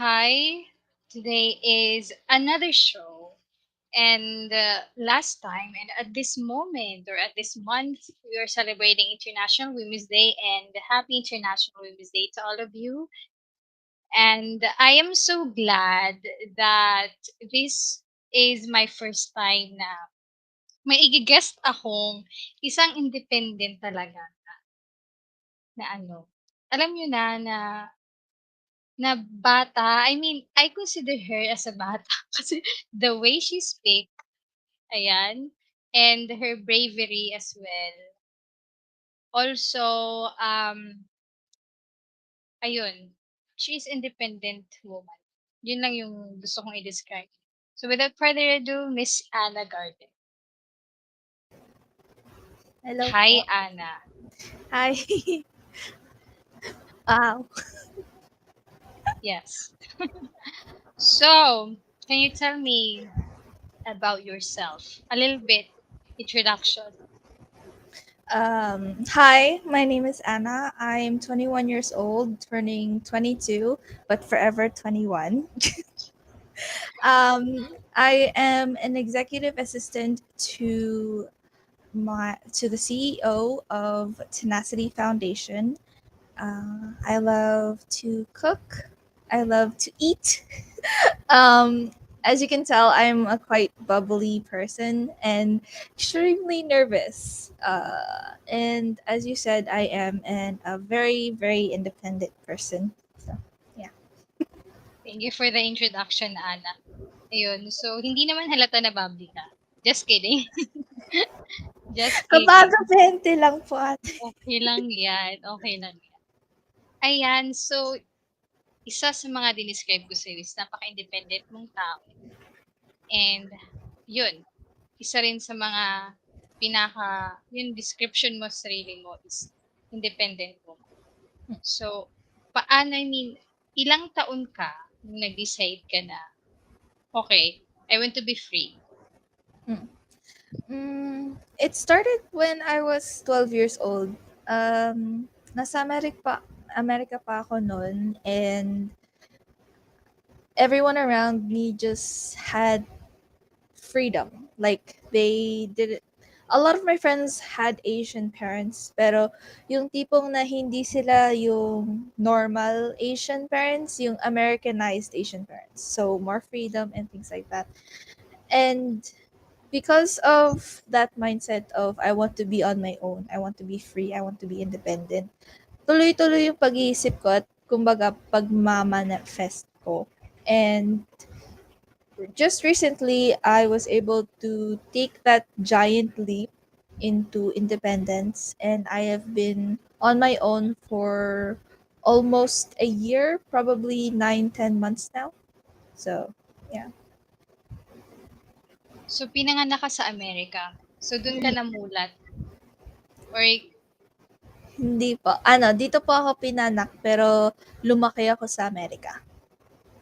Hi, today is another show. And last time, and at this moment or at this month, we are celebrating International Women's Day and happy International Women's Day to all of you. And I am so glad that this is my first time na may i-guest akong isang independent talaga na ano. Alam nyo na bata, I mean, I consider her as a bata kasi the way she speak, ayan, and her bravery as well. Also, ayun, she is independent woman. Yun lang yung gusto kong i-describe. So without further ado, Miss Anna Garde. Hello Hi, po. Anna. Hi. Wow. Yes. So, can you tell me about yourself? A little bit introduction. Hi, my name is Anna. I'm 21 years old, turning 22, but forever 21. I am an executive assistant to the CEO of Tenacity Foundation. I love to cook. I love to eat. Um, as you can tell, I'm a quite bubbly person and extremely nervous. And as you said, I am a very, very independent person. So, yeah. Thank you for the introduction, Anna. Ayun, so hindi naman halata na bubbly ka. Just kidding. Just Kabado kidding. 20 lang po ate. Okay lang yan. Okay lang yan. Ayan, so isa sa mga dinescribe ko sa'yo is napaka-independent mong tao. And yun, isa rin sa mga yung description mo sa sarili mo is independent mo. So, paano, I mean, ilang taon ka nung nag-decide ka na, okay, I want to be free. It started when I was 12 years old. Nasa Amerika pa ako noon, and everyone around me just had freedom. Like they did it. A lot of my friends had Asian parents, pero yung tipong na hindi sila yung normal Asian parents, yung Americanized Asian parents. So more freedom and things like that. And because of that mindset of I want to be on my own, I want to be free, I want to be independent, tuloy-tuloy yung pag-iisip ko at kumbaga pagmamanifest ko. And just recently, I was able to take that giant leap into independence, and I have been on my own for almost a year, probably 9, 10 months now. So, yeah. So, pinanganak ka sa Amerika. So, dun ka namulat. Or, Hindi po. Ano, dito po ako pinanak, pero lumaki ako sa Amerika.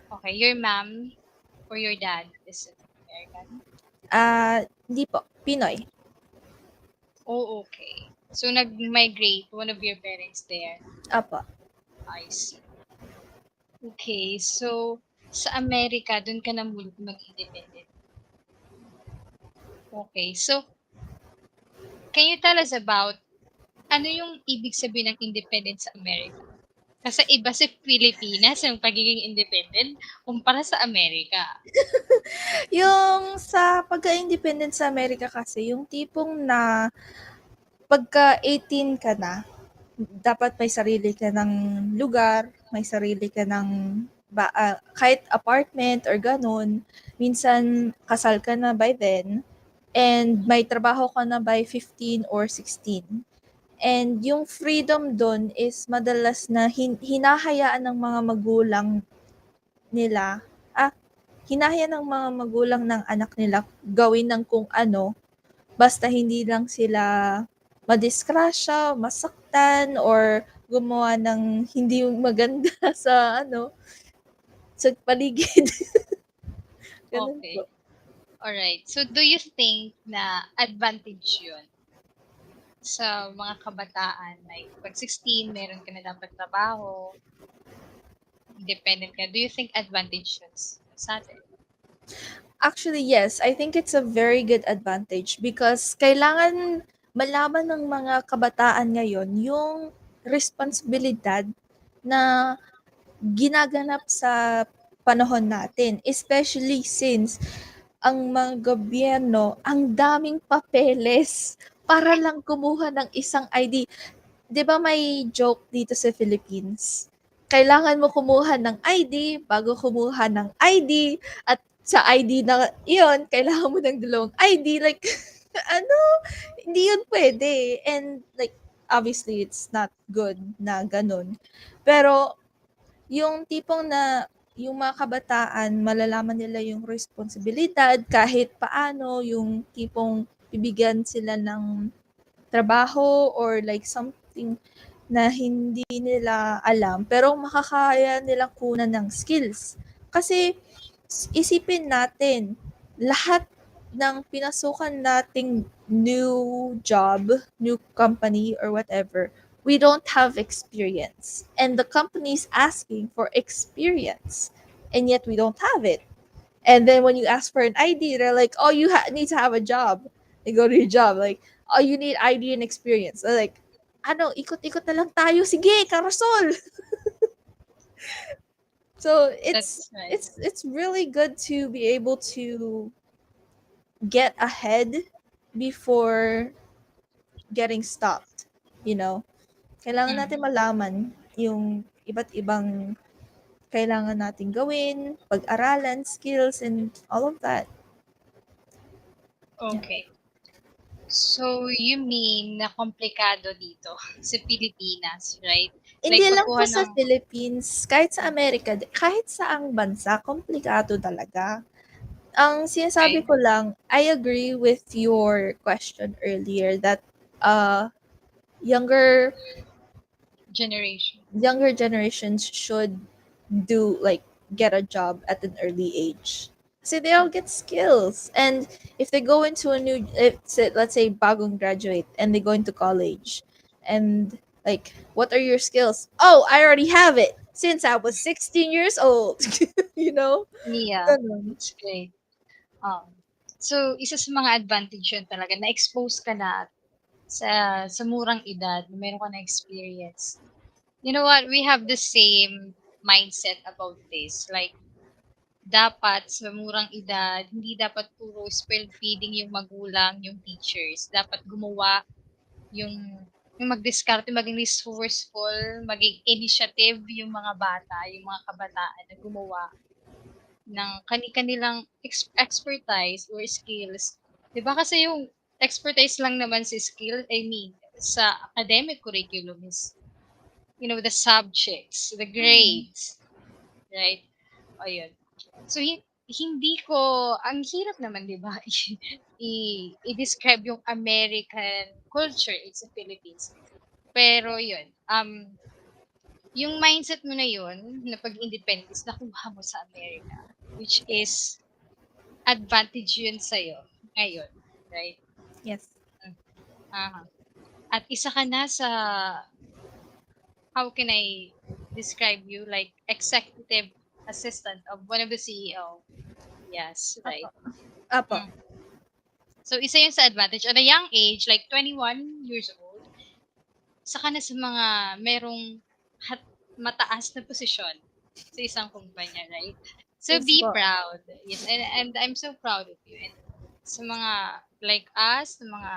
okay, your mom or your dad is American? Hindi po. Pinoy. Oh, okay. So, nag-migrate one of your parents there. Apo. I see. Okay, so, sa Amerika, dun ka namulat mag-independent. Okay, so, can you tell us about ano yung ibig sabihin ng independent sa Amerika? Kasi iba sa Pilipinas yung pagiging independent kumpara sa Amerika. Yung sa pagka-independent sa Amerika kasi, yung tipong na pagka 18 ka na, dapat may sarili ka ng lugar, may sarili ka ng kahit apartment or ganun. Minsan, kasal ka na by then, and may trabaho ka na by 15 or 16. And yung freedom dun is madalas na hinahayaan ng mga magulang nila, hinahayaan ng mga magulang ng anak nila gawin ng kung ano, basta hindi lang sila madisgrasya, masaktan, or gumawa ng hindi maganda sa sa paligid. Ganun Okay. po. Alright. So, do you think na advantage yun sa mga kabataan? Like, pag 16, meron ka na dapat trabaho. independent ka, do you think advantage yun sa atin? Actually, yes. I think it's a very good advantage because kailangan malaman ng mga kabataan ngayon yung responsibilidad na ginaganap sa panahon natin. Especially since ang mga gobyerno, ang daming papeles para lang kumuha ng isang ID. 'Di ba may joke dito sa Philippines? Kailangan mo kumuha ng ID bago kumuha ng ID at sa ID na iyon, kailangan mo ng dalawang ID. Like, ano? Hindi yun pwede. And like, obviously, it's not good na ganun. Pero, yung tipong na yung mga kabataan, malalaman nila yung responsibilidad kahit paano, yung tipong bibigyan sila ng trabaho or like something na hindi nila alam pero makakaya nilang kunan ng skills. Kasi isipin natin, lahat ng pinasukan nating new job, new company or whatever, we don't have experience. And the company is asking for experience. And yet we don't have it. And then when you ask for an ID, they're like, "Oh, you need to have a job." They go to your job like, "Oh, you need ID and experience." They're like, "Ano, ikot-ikot na lang tayo. Sige, karasol." So That's right. it's really good to be able to get ahead before getting stopped. You know, kailangan natin Mm. malaman yung iba't ibang kailangan natin gawin, pag-aralan, skills, and all of that. Yeah. Okay. So, you mean na komplikado dito sa Pilipinas, right? Hindi Like, lang po pagkuha sa ng, Philippines, kahit sa Amerika, kahit saang bansa, komplikado talaga. Ang sinasabi okay, ko lang, I agree with your question earlier that uh, younger generation. younger generations should do like get a job at an early age. So they all get skills, and if they go into a new, let's say bagong graduate and they go into college, and like, what are your skills? Oh, I already have it since I was 16 years old. you know, Yeah, Ganun. that's great. So, isa sa mga advantage yun talaga, na-expose ka na sa murang edad, na meron ka na experience. You know what? We have the same mindset about this. Like, dapat sa murang edad, hindi dapat puro spoiled feeding yung magulang, yung teachers. Dapat gumawa yung yung magdiskarte, maging resourceful, maging initiative yung mga bata, yung mga kabataan na gumawa ng kani-kanilang expertise or skills. 'Di ba kasi yung expertise lang naman sa skill, I mean, sa academic curriculum is, the subjects, the Mm, grades, right? Ayun. So, hindi ko, ang hirap naman, 'di ba, i-describe yung American culture sa Philippines. Pero yun, yung mindset mo na yun, na pag-independent is nakuha mo sa Amerika, which is advantage yun sa'yo ngayon, right? yes, Mm. Aha. At isa ka na sa, how can I describe you, like executive assistant of one of the CEO. Yes, right. apo, Mm. So, isa yun sa advantage. At a young age, like 21 years old, saka na sa mga merong mataas na posisyon sa isang kumpanya, right? So, yes be po, proud. Yes, and I'm so proud of you. And sa mga like us, sa mga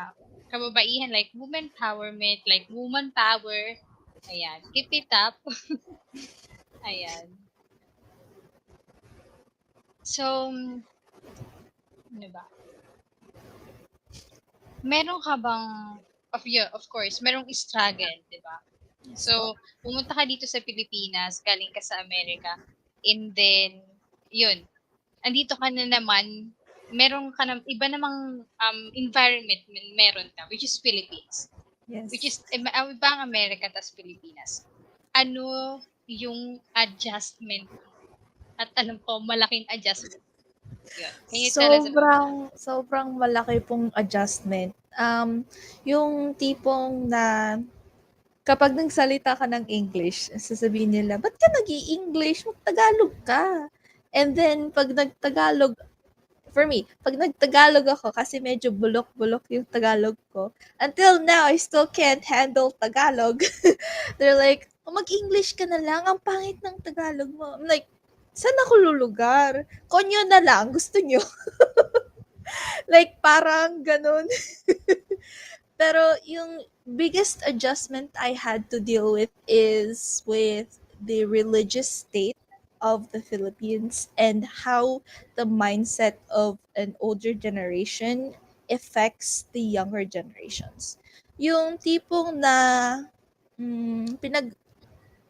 kababaihan, like woman empowerment, like woman power, ayan, keep it up. Ayan. So, ano ba? Meron ka bang, of course, merong struggle, di ba? yes po, So, pumunta ka dito sa Pilipinas, galing ka sa Amerika, and then, yun, andito ka na naman, meron ka na, iba namang environment meron ka, which is Philippines. Which yes. is, iba ang Amerika tas Pilipinas. Ano yung adjustment mo? At alam ko, malaking adjustment. Yun. Can you tell us about that? Sobrang malaki pong adjustment. Yung tipong na Kapag nagsalita ka ng English, sasabihin nila, "Ba't ka nag-i-English? Mag-Tagalog ka." And then 'pag nag-Tagalog for me, 'pag nag-Tagalog ako kasi medyo bulok-bulok yung Tagalog ko, until now I still can't handle Tagalog. They're like, "Oh, mag-English ka na lang, ang pangit ng Tagalog mo." I'm like, "Saan ako lulugar? Konyo na lang, gusto niyo?" Like parang gano'n. Pero yung biggest adjustment I had to deal with is with the religious state of the Philippines and how the mindset of an older generation affects the younger generations. Yung tipong na pinag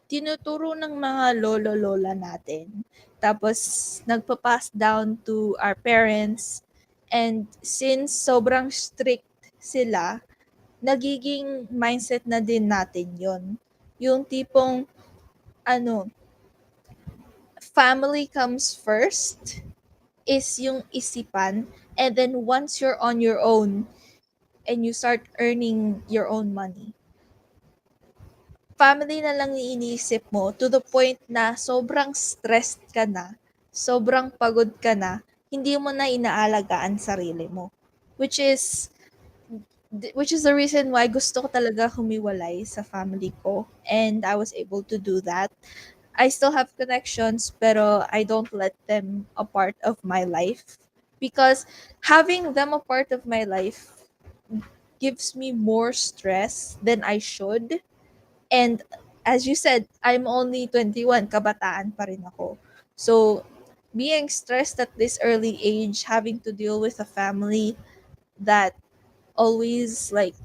tinuturo ng mga lolo-lola natin. Tapos nagpa-pass down to our parents, and since sobrang strict sila, nagiging mindset na din natin 'yon. Yung tipong ano, family comes first is yung isipan, and then once you're on your own and you start earning your own money, family na lang yung iniisip mo to the point na sobrang stressed ka na, sobrang pagod ka na, hindi mo na inaalagaan sarili mo. Which is which is the reason why gusto ko talaga humiwalay sa family ko, and I was able to do that. I still have connections pero I don't let them a part of my life, because having them a part of my life gives me more stress than I should. And as you said, I'm only 21, kabataan pa rin ako. So, being stressed at this early age, having to deal with a family that always like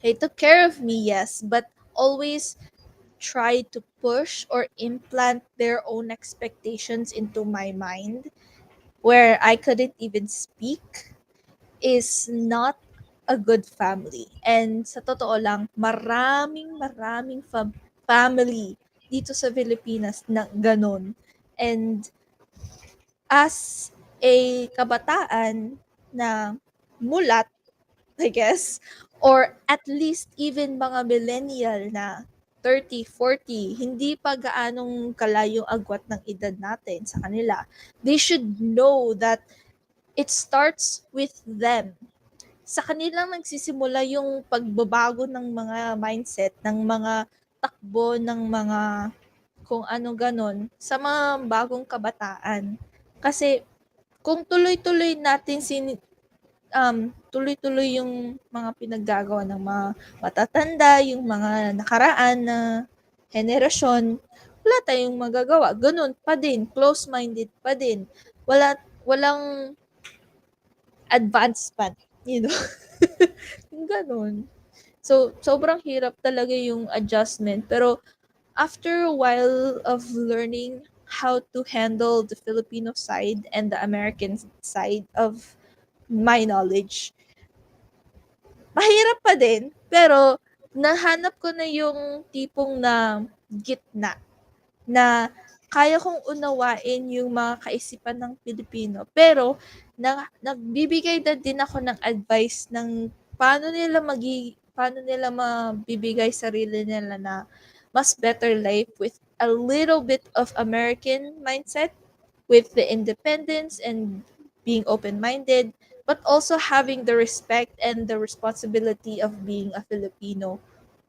they took care of me, yes, but always tried to push or implant their own expectations into my mind where I couldn't even speak is not a good family. And sa totoo lang, maraming family dito sa Pilipinas na ganon. And as a kabataan na mulat, I guess, or at least even mga millennial na 30, 40, hindi pa gaanong kalayong agwat ng edad natin sa kanila. They should know that it starts with them. Sa kanilang nagsisimula yung pagbabago ng mga mindset, ng mga takbo, ng mga kung ano ganon sa mga bagong kabataan. Kasi kung tuloy-tuloy natin tuloy-tuloy yung mga pinaggagawa ng mga matatanda, yung mga nakaraan na henerasyon, wala tayong magagawa. Ganun pa din, close-minded pa din. Walang advancement, you know? Yung ganun. So, sobrang hirap talaga yung adjustment. Pero, after a while of learning how to handle the Filipino side and the American side of my knowledge, mahirap pa din, pero nahanap ko na yung tipong na gitna na kaya kong unawain yung mga kaisipan ng Pilipino. Pero nagbibigay na din ako ng advice ng paano nila mabibigay sarili nila na mas better life with a little bit of American mindset, with the independence and being open-minded, but also having the respect and the responsibility of being a Filipino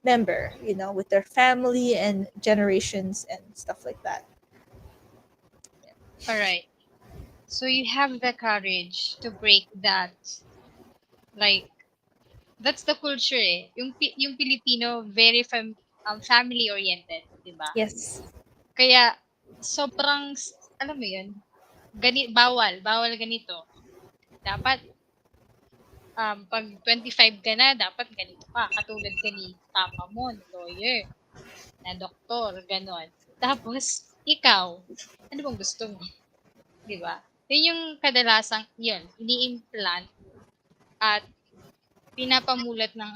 member, with their family and generations and stuff like that. All right. So you have the courage to break that, like, that's the culture eh. Yung Pilipino very family oriented, 'di ba? Yes. Kaya sobrang alam mo 'yun, bawal ganito. Dapat pag 25 ka na dapat ganito ka, katulad ka ni papa mo, na lawyer, na doktor, gano'n. Tapos ikaw, ano bang gusto mo, 'di ba? 'Yun yung kadalasang 'yun, ini-implant at pinapamulat ng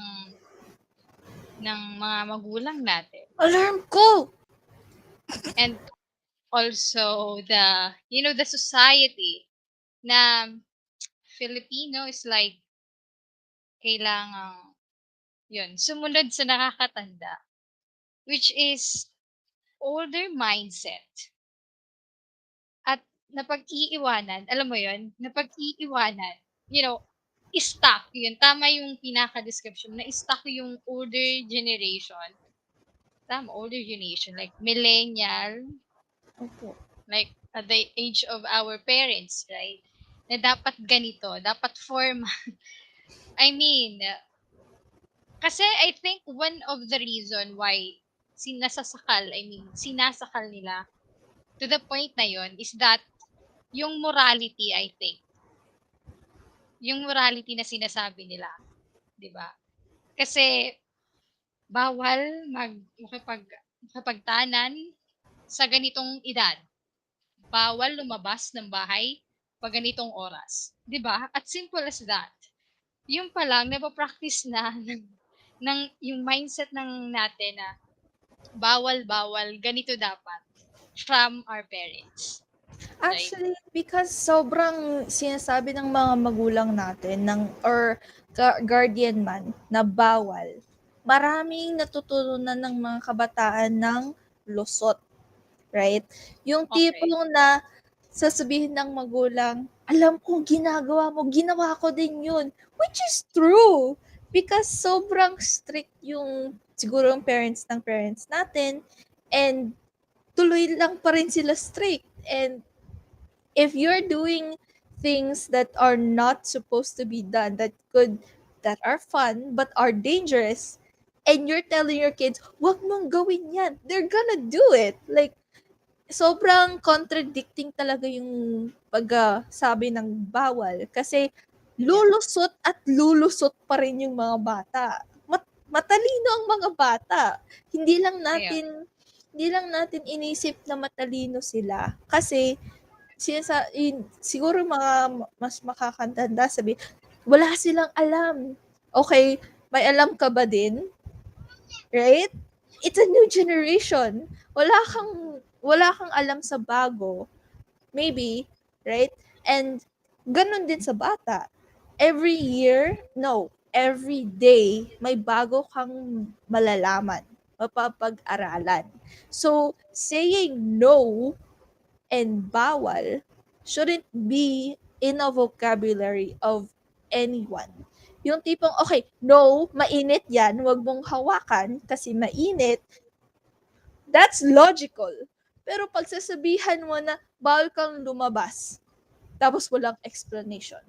mga magulang natin. Alarm ko! And also the society na Filipino is like kailangang Yun, sumunod sa nakakatanda, which is older mindset at napag-iiwanan, alam mo yun, napag-iiwanan, you know, stuck yun. Tama yung pinaka-description na stuck yung older generation. Tama, older generation, like millennial, Opo. like at the age of our parents, right? Na dapat ganito, dapat form. I mean, kasi I think one of the reason why sinasakal nila to the point na yon is that yung morality, I think, yung morality na sinasabi nila, 'di ba? Kasi bawal makipagtanan sa ganitong edad. Bawal lumabas ng bahay pag ganitong oras, 'di ba? At simple as that. Yung pa lang napapractice na ng yung mindset ng natin na bawal, ganito dapat from our parents, right? Actually, because sobrang sinasabi ng mga magulang natin or guardian man na bawal, maraming natututunan ng mga kabataan ng lusot, right? Yung Okay. tipong na sasabihin ng magulang, alam kong ginagawa mo, ginawa ko din yun. Which is true. Because sobrang strict yung siguro yung parents natin and tuloy lang pa rin sila strict. And if you're doing things that are not supposed to be done, that are fun but are dangerous, and you're telling your kids, wag mong gawin yan, they're gonna do it. Like, sobrang contradicting talaga yung pagsabi ng bawal kasi Yeah. lulusot at lulusot pa rin yung mga bata. Matalino ang mga bata. Hindi lang Kaya, natin hindi lang natin inisip na matalino sila kasi siguro mga mas makakatanda sabi, wala silang alam. Okay, may alam ka ba din? Right? It's a new generation. Wala kang alam sa bago. Maybe, right? And ganun din sa bata. Every year, no, every day, may bago kang malalaman, mapapag-aralan. So, saying no and bawal shouldn't be in a vocabulary of anyone. Yung tipong, okay, no, mainit yan, wag mong hawakan kasi mainit, that's logical. Pero pagsasabihan mo na bawal kang lumabas, tapos walang explanation,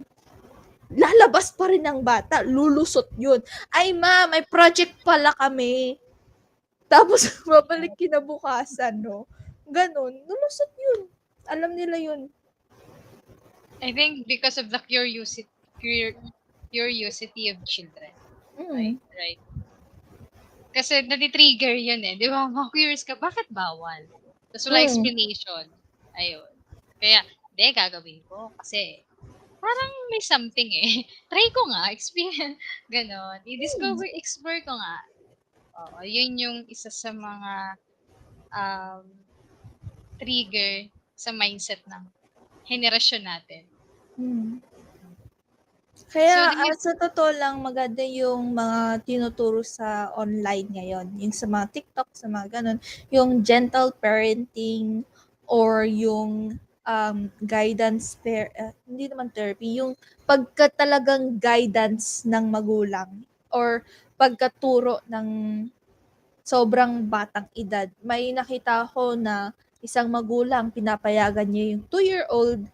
lalabas pa rin ng bata, lulusot yun. Ay ma, may project pala kami. Tapos babalik kinabukasan, no? Ganon, lulusot yun. Alam nila yun. I think because of the curiosity of children, Mm. right? Kasi nati-trigger yun eh. Di ba? Ma-curious ka, bakit bawal? Tapos wala Mm. explanation. Ayun. Kaya, hindi, gagawin ko. Kasi, parang may something eh. Try ko nga, experience. Ganon. Mm. Explore ko nga. Oo, yun yung isa sa mga um, trigger sa mindset ng henerasyon natin. Mm. So, Kaya, do you, sa totoo lang maganda yung mga tinuturo sa online ngayon, yung sa mga TikTok, sa mga gano'n, yung gentle parenting or yung, guidance hindi naman therapy, yung talagang guidance ng magulang or pagkaturo ng sobrang batang edad. May nakita ko na isang magulang pinapayagan niya yung 2-year-old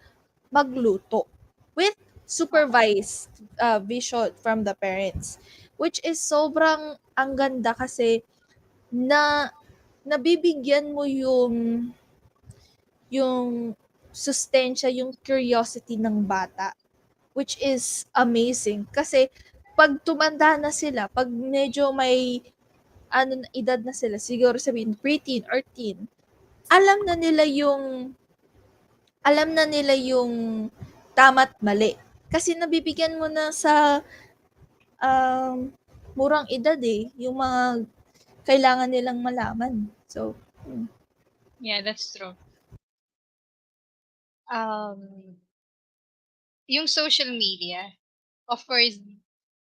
magluto with okay. supervised vision from the parents. Which is sobrang ang ganda kasi na nabibigyan mo yung sustensya, yung curiosity ng bata, which is amazing. Kasi pag tumanda na sila, pag medyo may edad na sila, siguro sabihin preteen or teen, alam na nila yung alam na nila yung tama't mali. Kasi nabibigyan mo na sa um, murang edad eh, yung mga kailangan nilang malaman. So, Yeah, that's true. Um, yung social media, of course,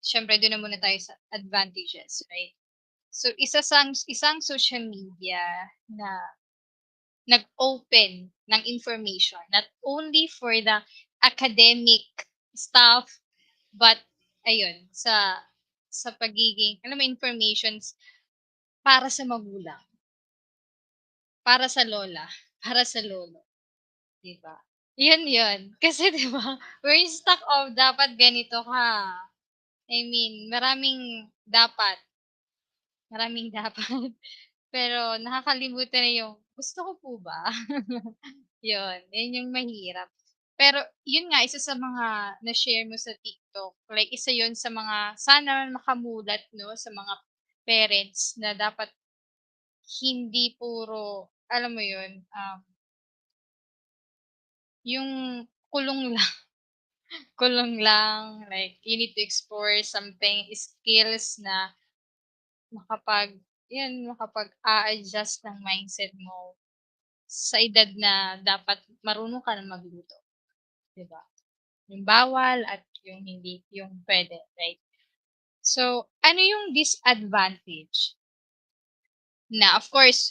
syempre doon na muna tayo sa advantages, right? So isang social media na nag-open ng information not only for the academic stuff but ayun sa pagiging alam mo informations para sa magulang, para sa lola, para sa lolo, 'di ba? 'Yun. Kasi 'di ba, we're stuck of dapat ganito ka. I mean, maraming dapat. Pero nakakalimutan na yung, gusto ko po ba? Yun yung mahirap. Pero yun nga, isa sa mga na-share mo sa TikTok, like isa yun sa mga sana makamulat 'no, sa mga parents na dapat hindi puro alam mo yun, yung kulong lang, kulong lang, like you need to explore something, skills na makapag-a-adjust ng mindset mo sa edad na dapat marunong ka na magluto, 'di ba? Yung bawal at yung hindi yung puwede, right? So, ano yung disadvantage na of course,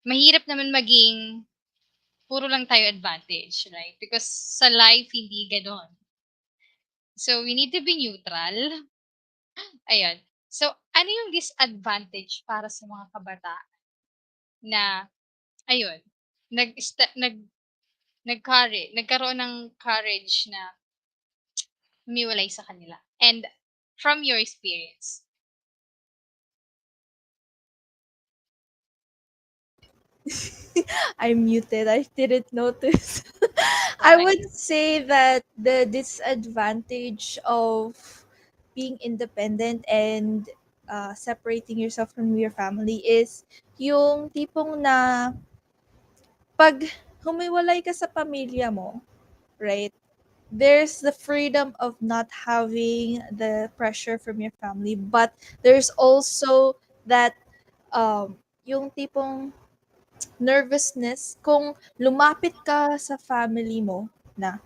mahirap naman maging puro lang tayo advantage, right? Because sa life hindi gano'n. So, we need to be neutral, ayan. So, ano yung disadvantage para sa mga kabataan na ayun, nagkaroon ng courage na humiwalay sa kanila? And from your experience. I'm muted. I didn't notice. I Okay. would say that the disadvantage of being independent and separating yourself from your family is yung tipong na pag humiwalay ka sa pamilya mo, right? There's the freedom of not having the pressure from your family, but there's also that yung tipong nervousness kung lumapit ka sa family mo na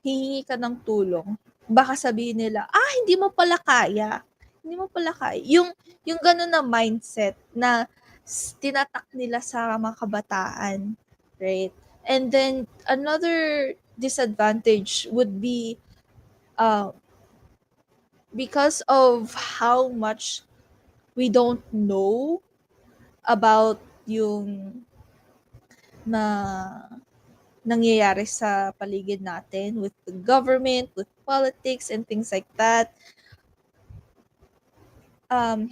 hihingi ka ng tulong, baka sabihin nila, hindi mo pala kaya. Hindi mo pala kaya. Yung gano'n na mindset na tinatak nila sa mga kabataan, right? And then, another disadvantage would be uh, because of how much we don't know about yung na nangyayari sa paligid natin with the government, with politics, and things like that. Um,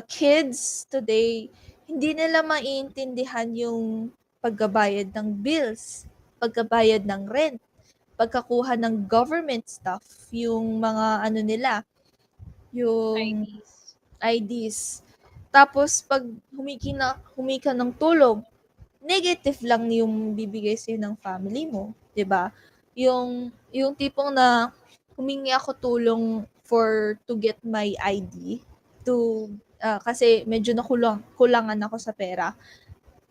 Kids today, hindi nila maiintindihan yung pagbabayad ng bills, pagbabayad ng rent, pagkakuha ng government stuff, yung mga ano nila, yung IDs. IDs. Tapos pag humika ng tulong, negative lang yung bibigay sa'yo ng family mo, 'di ba? Yung tipong na humingi ako tulong to get my ID to kasi medyo kulangan ako sa pera.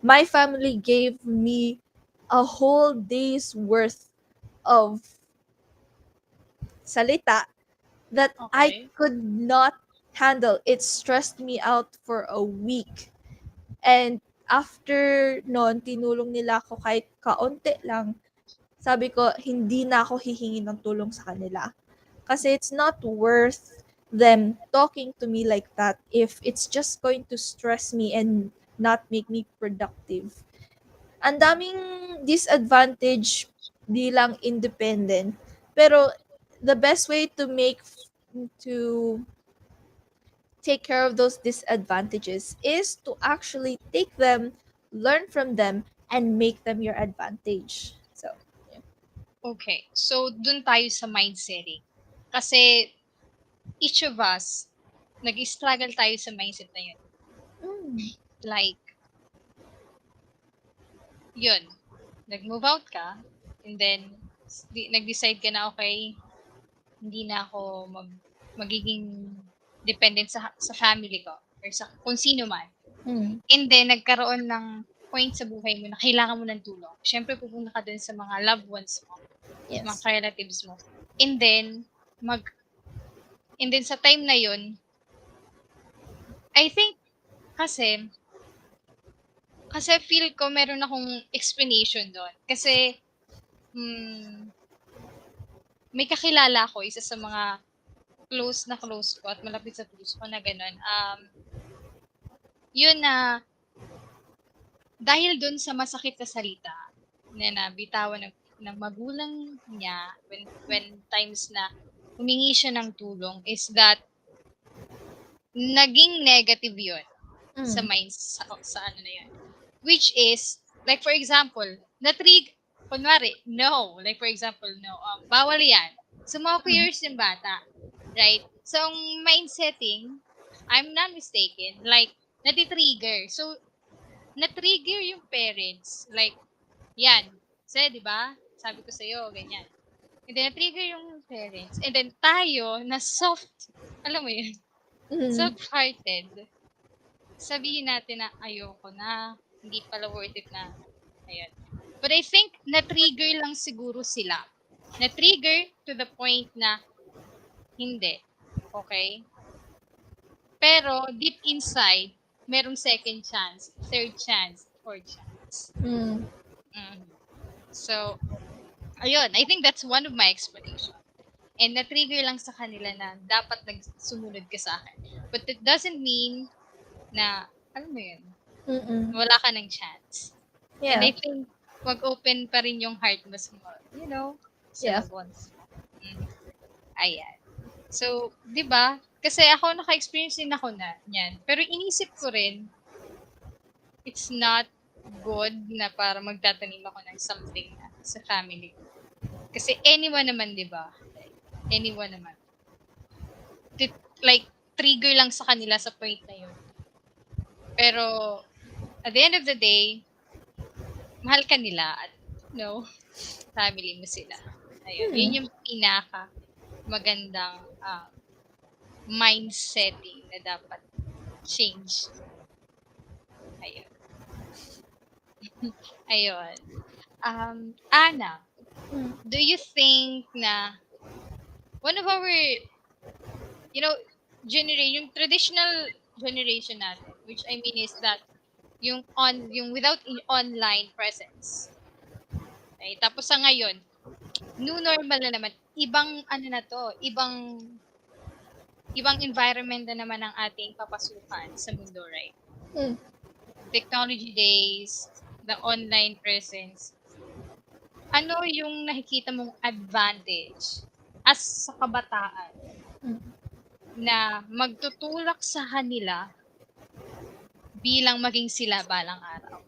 My family gave me a whole day's worth of salita that I Okay. could not handle. It stressed me out for a week. And after nun, tinulong nila ako kahit kaunti lang. Sabi ko, hindi na ako hihingi ng tulong sa kanila. Kasi it's not worth them talking to me like that if it's just going to stress me and not make me productive. Ang daming disadvantage bilang independent. Pero the best way to take care of those disadvantages is to actually take them, learn from them, and make them your advantage. So, yeah. Okay. So, dun tayo sa mind setting. Kasi each of us, nag-struggle tayo sa mindset na yun. Mm, Like, yun, nag-move out ka, and then, nag-decide ka na, okay, hindi na ako magiging dependent sa family ko or sa kung sino man. mm, And then, nagkaroon ng point sa buhay mo na kailangan mo ng tulong. Siyempre, pupunta ka dun sa mga loved ones mo, sa mga yes. relatives mo. And then, mag, and then sa time na yun, I think, kasi, kasi feel ko meron akong explanation doon. Kasi, mm, may kakilala ko, isa sa mga close ko at malapit sa puso ko na gano'n. Yun na, dahil dun sa masakit na salita na nabitawan ng magulang niya when times na humingi siya ng tulong is that naging negative yun sa Mm. minds sa ano na yun. Which is, like for example, kunwari, no. Like for example, no. Bawal yan. So, mga Mm. years yung bata. Right? So, ang mind setting, I'm not mistaken, like, natitrigger. So, na-trigger yung parents. Like, yan. Kasi, di ba? Sabi ko sa'yo, ganyan. And then, na-trigger yung parents. And then, tayo, na soft, alam mo yun, Mm. soft-hearted, sabihin natin na ayoko na, hindi pala worth it na, ayun. But I think na-trigger lang siguro sila. Na-trigger to the point na hindi. Okay? Pero deep inside, merong second chance, third chance, fourth chance. Mm. Mhm. So, ayun, I think that's one of my explanation. And na-trigger lang sa kanila na dapat sumunod ka sa akin. But it doesn't mean na, alam mo yun, Mm. wala ka ng chance. And Yeah. I think, wag-open pa rin yung heart mo sa mga, sa Yeah. loved ones mo. Mhm. Ayan. So, di ba? Kasi ako, naka-experience din ako na yan. Pero inisip ko rin, it's not good na para magtatanim ako ng something na sa family ko. Kasi anyone naman, di ba? Like, anyone naman. Like, trigger lang sa kanila sa point na yun. Pero, at the end of the day, mahal ka nila at, family mo sila. Ayun. Yun Mm. yung pinaka magandang mindsetting na dapat change. Ayun. Ayun. Ana, Mm. do you think na one of our, you know, yung traditional generation natin, which I mean is that yung without online presence. Okay? Tapos sa ngayon, new normal na naman, ibang ano na to, ibang environment na naman ang ating papasukan sa mundo, right? Mm. Technology days, the online presence. Ano yung nakikita mong advantage as sa kabataan Mm. na magtutulak sa kanila bilang maging sila balang araw?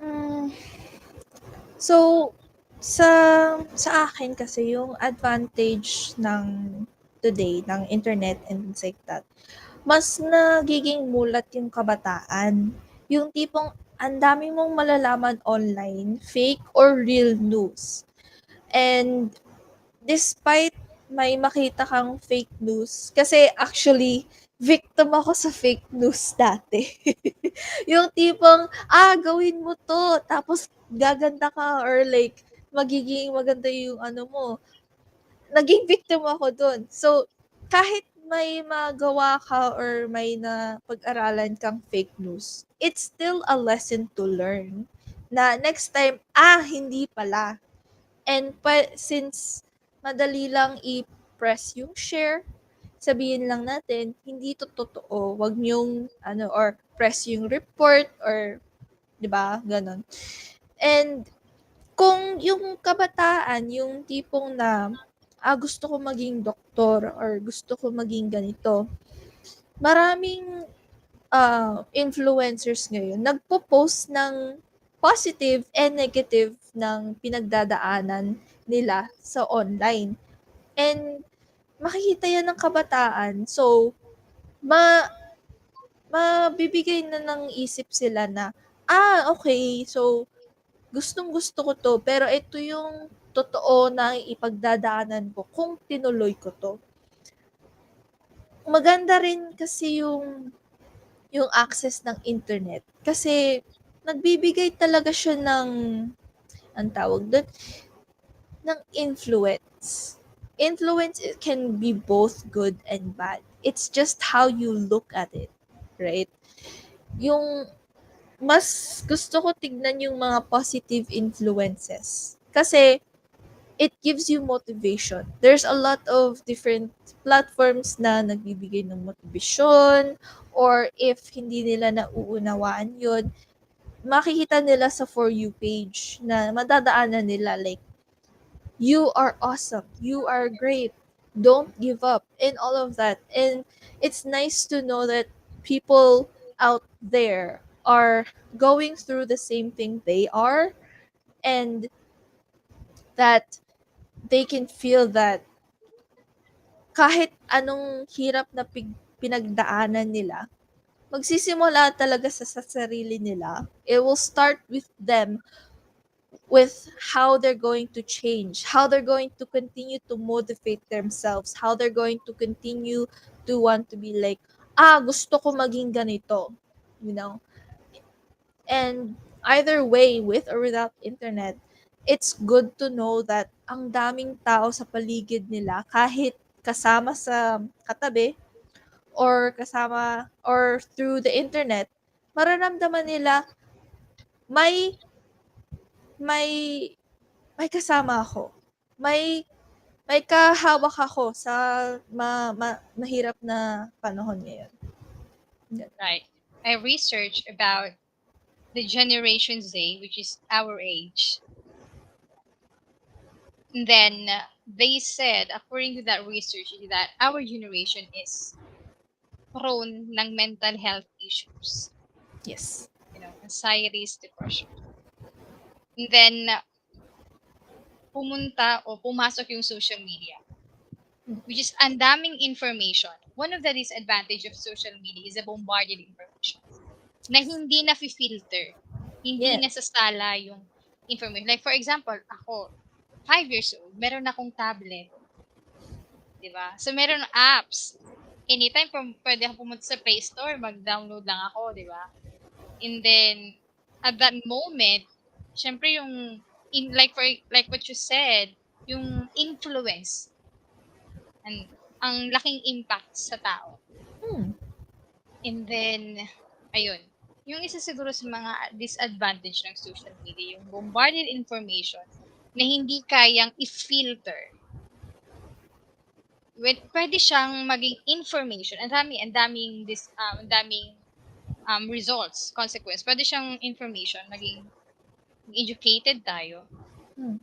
Mm. So, sa akin kasi yung advantage ng today ng internet and things like that, mas nagiging mulat yung kabataan. Yung tipong ang dami mong malalaman online, fake or real news. And despite may makita kang fake news, kasi actually, victim ako sa fake news dati. Yung tipong, gawin mo to, tapos gaganda ka or like, magiging maganda yung ano mo. Naging victim ako dun. So, kahit may magawa ka or may na pag-aralan kang fake news, it's still a lesson to learn. Na next time, hindi pala. And since madali lang i-press yung share, sabihin lang natin, hindi to totoo. Wag niyong, or press yung report, or, di ba, ganon. And, kung yung kabataan, yung tipong na, gusto ko maging doktor, or gusto ko maging ganito, maraming influencers ngayon, nagpo-post ng positive and negative ng pinagdadaanan nila sa online. And makikita yan ng kabataan. So, ma mabibigay na ng isip sila na, okay, so gustong-gusto ko 'to, pero ito yung totoo na ipagdadaanan ko kung tinuloy ko 'to. Maganda rin kasi yung access ng internet kasi nagbibigay talaga siya ng, ang tawag dun, ng influence. Influence, it can be both good and bad. It's just how you look at it, right? Yung mas gusto ko tignan yung mga positive influences. Kasi it gives you motivation. There's a lot of different platforms na nagbibigay ng motivation, or if hindi nila nauunawaan yun, makikita nila sa For You page na madadaanan nila like, you are awesome, you are great, don't give up, and all of that. And it's nice to know that people out there are going through the same thing they are, and that they can feel that kahit anong hirap na pinagdaanan nila, magsisimula talaga sa sarili nila. It will start with them, with how they're going to change, how they're going to continue to motivate themselves, how they're going to continue to want to be like, gusto ko maging ganito, you know? And either way, with or without internet, it's good to know that ang daming tao sa paligid nila, kahit kasama sa katabi, or kasama, or through the internet, mararamdaman nila may may may kasama ako. May may kahawak ako sa mahirap na panahon ngayon. Ganun. Right. I researched about the Generation Z, which is our age. And then they said, according to that research, is that our generation is prone ng mental health issues, Yes. anxieties, depression. And then pumunta o pumasok yung social media, which is ang daming information. One of the disadvantage of social media is the bombarded information na hindi na filter, hindi Yeah. nasasala yung information. Like for example, ako, 5 years old, meron akong tablet, di ba? So meron apps. Anytime pwede ako pumunta sa Play Store, mag-download lang ako, di ba? And then at that moment, syempre yung like what you said, yung influence and ang laking impact sa tao. Hmm. And then ayun, yung isa siguro sa mga disadvantage ng social media, yung bombarded information na hindi kayang i-filter. Pwede siyang maging information. Ang daming results, consequence. Pwede siyang information, maging educated tayo. Hmm.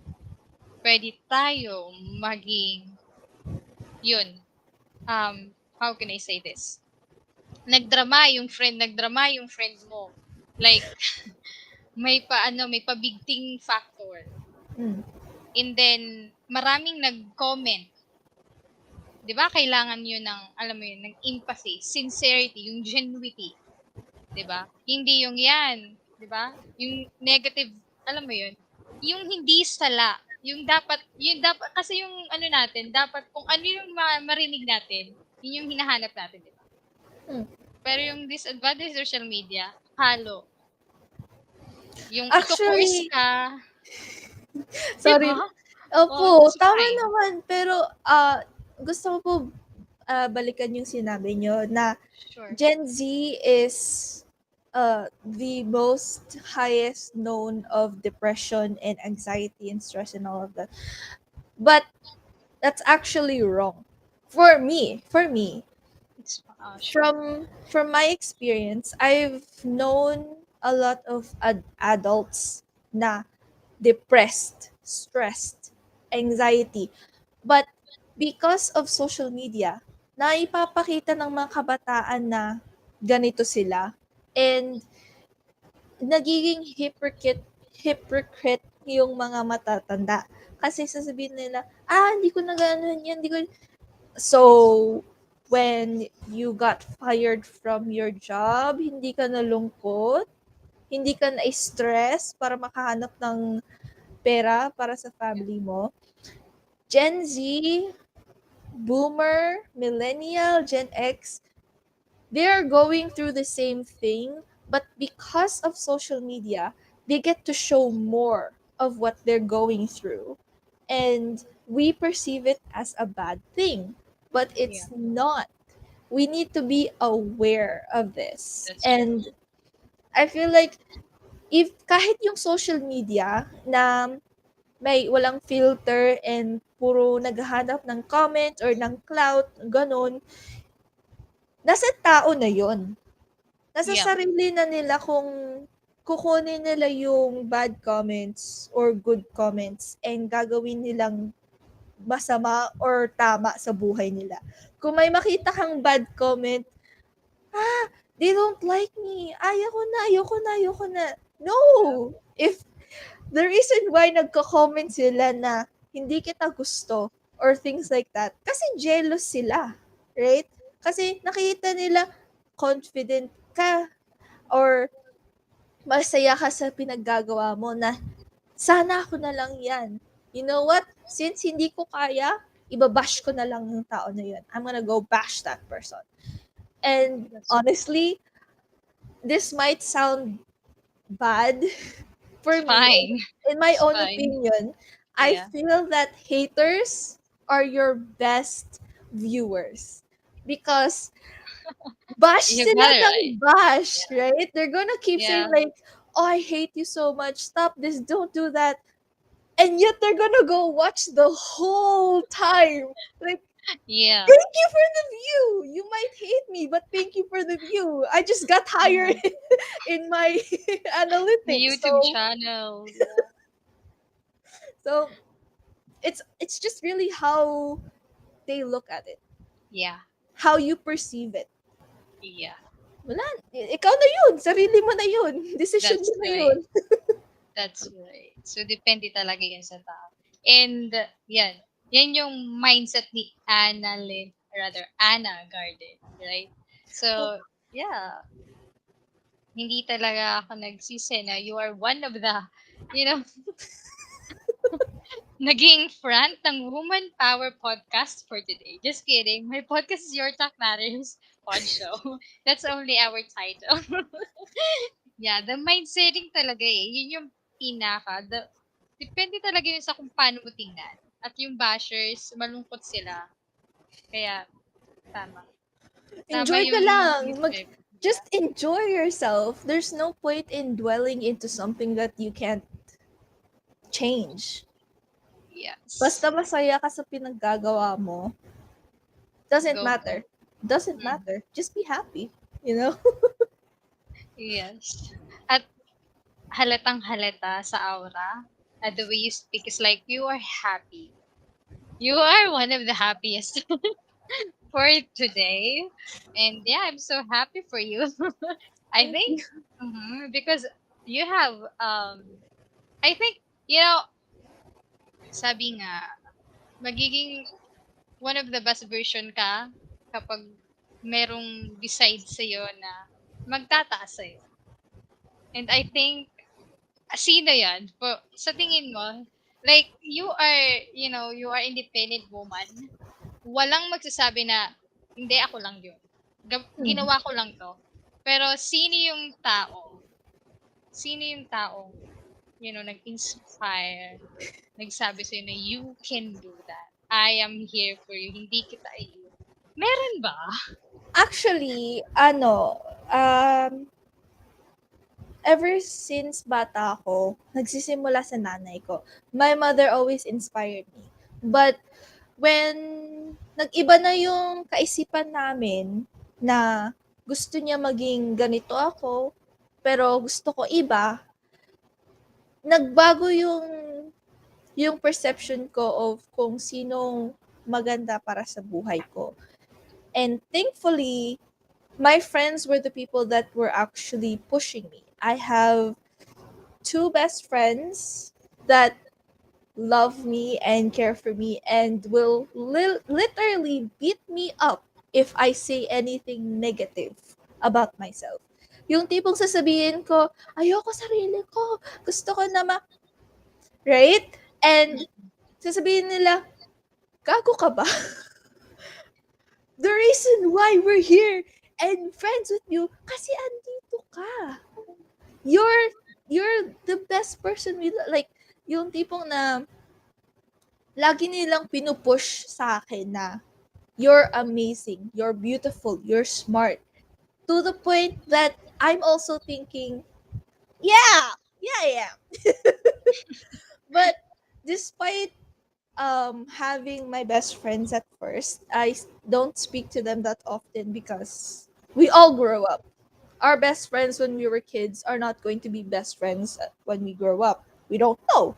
Pwede tayo maging, yun, how can I say this? Nagdrama yung friend mo. Like, may pabigting factor. Hmm. And then, maraming nag-comment. 'Di ba kailangan yun ng, alam mo yun, ng empathy, sincerity, yung genuinity. 'Di ba? Hindi yung yan. 'Di ba? Yung negative, alam mo yun, yung hindi sala. Yung dapat, kasi yung ano natin, dapat kung ano yung marinig natin, yun yung hinahanap natin, 'di ba? Hmm. Pero yung disadvantage of social media, halo. Yung iko-coerce Actually, ka, 'di sorry. ba? Oh, Opo, it's tama fine. naman. Pero, gusto ko po balikan yung sinabi nyo na Sure. Gen Z is the most highest known of depression and anxiety and stress and all of that. But that's actually wrong. For me, It's sure. from my experience, I've known a lot of adults na depressed, stressed, anxiety. But because of social media, naipapakita ng mga kabataan na ganito sila. And nagiging hypocrite yung mga matatanda. Kasi sasabihin nila, hindi ko na gano'n yan, hindi ko. So, when you got fired from your job, hindi ka nalungkot, hindi ka na-stress para makahanap ng pera para sa family mo. Gen Z, Boomer, Millennial, Gen X, they're going through the same thing, but because of social media, they get to show more of what they're going through. and we perceive it as a bad thing, but Yeah, it's not. We need to be aware of this. that's true. And I feel like if kahit yung social media na may walang filter and puro naghahanap ng comment or ng clout, ganun, nasa tao na yon. Nasa Yeah, sarili na nila kung kukunin nila yung bad comments or good comments and gagawin nilang masama or tama sa buhay nila. Kung may makita kang bad comment, they don't like me. Ayoko na, ayoko na, ayoko na. No! If the reason why nagko-comment sila na hindi kita gusto or things like that, kasi jealous sila. Right? Kasi nakita nila confident ka or masaya ka sa pinaggagawa mo na sana ako na lang yan. You know what? Since hindi ko kaya, ibabash ko na lang yung tao na yun. I'm gonna go bash that person. And that's honestly, this might sound bad for me. fine. In my It's own fine. opinion, I Yeah, feel that haters are your best viewers. Because bash you sila got it ng right. bash, right? They're gonna keep saying Yeah, like, oh, I hate you so much. Stop this. Don't do that. And yet they're gonna go watch the whole time. Like, yeah. thank you for the view. You might hate me, but thank you for the view. I just got higher Mhm. in my The analytics. YouTube So channel. Yeah, so it's just really how they look at it. yeah, How you perceive it. yeah. Wala, ikaw na yun. Sarili mo na yun. Decision That's mo na right. yun. That's right. So, depende talaga yan sa tao. And, yan. Yan yung mindset ni Anna Garde. Right? So, yeah. Hindi talaga ako nagsisi na you are one of the, you know, naging front ng Woman Power podcast for today. Just kidding. My podcast is Your Talk Matters pod show. That's only our title. Yeah, the mindsetting talaga eh. Yun yung depende talaga yun sa kung paano mo tingnan. At yung bashers, malungkot sila. Kaya, tama. Tama Enjoy ka yung lang. isip. Just Yeah. enjoy yourself. There's no point in dwelling into something that you can't change. Basta Yes. masaya ka sa pinaggagawa mo, doesn't Go for matter. it. Doesn't Mhm. matter. Just be happy. You know? Yes. At halatang halata sa aura. The way you speak is like you are happy. You are one of the happiest for today. And yeah, I'm so happy for you. I Thank think you. because you have I think you know sabi nga magiging one of the best version ka kapag merong beside sa'yo na magtataas sa'yo. And I think sino yan? Sa tingin mo, like, you are independent woman. Walang magsasabi na, hindi ako lang yun. Hmm. Ginawa ko lang to. Pero sino yung taong, nag-inspire, nagsabi sa'yo na you can do that. I am here for you. Hindi kita iiwan. Meron ba? Actually, ever since bata ako, nagsisimula sa nanay ko. My mother always inspired me. But when nag-iba na yung kaisipan namin na gusto niya maging ganito ako, pero gusto ko iba, nagbago yung perception ko of kung sino maganda para sa buhay ko. And thankfully, my friends were the people that were actually pushing me. I have two best friends that love me and care for me and will literally beat me up if I say anything negative about myself. Yung tipong sasabihin ko, ayoko sarili ko, gusto ko na right? And sasabihin nila, gago ka ba? The reason why we're here and friends with you, kasi andito ka. You're, you're the best person we like, yung tipong na lagi nilang pinupush sa akin na you're amazing, you're beautiful, you're smart. To the point that I'm also thinking, yeah, yeah, I am. But despite having my best friends at first, don't speak to them that often because we all grow up. Our best friends when we were kids are not going to be best friends when we grow up. We don't know.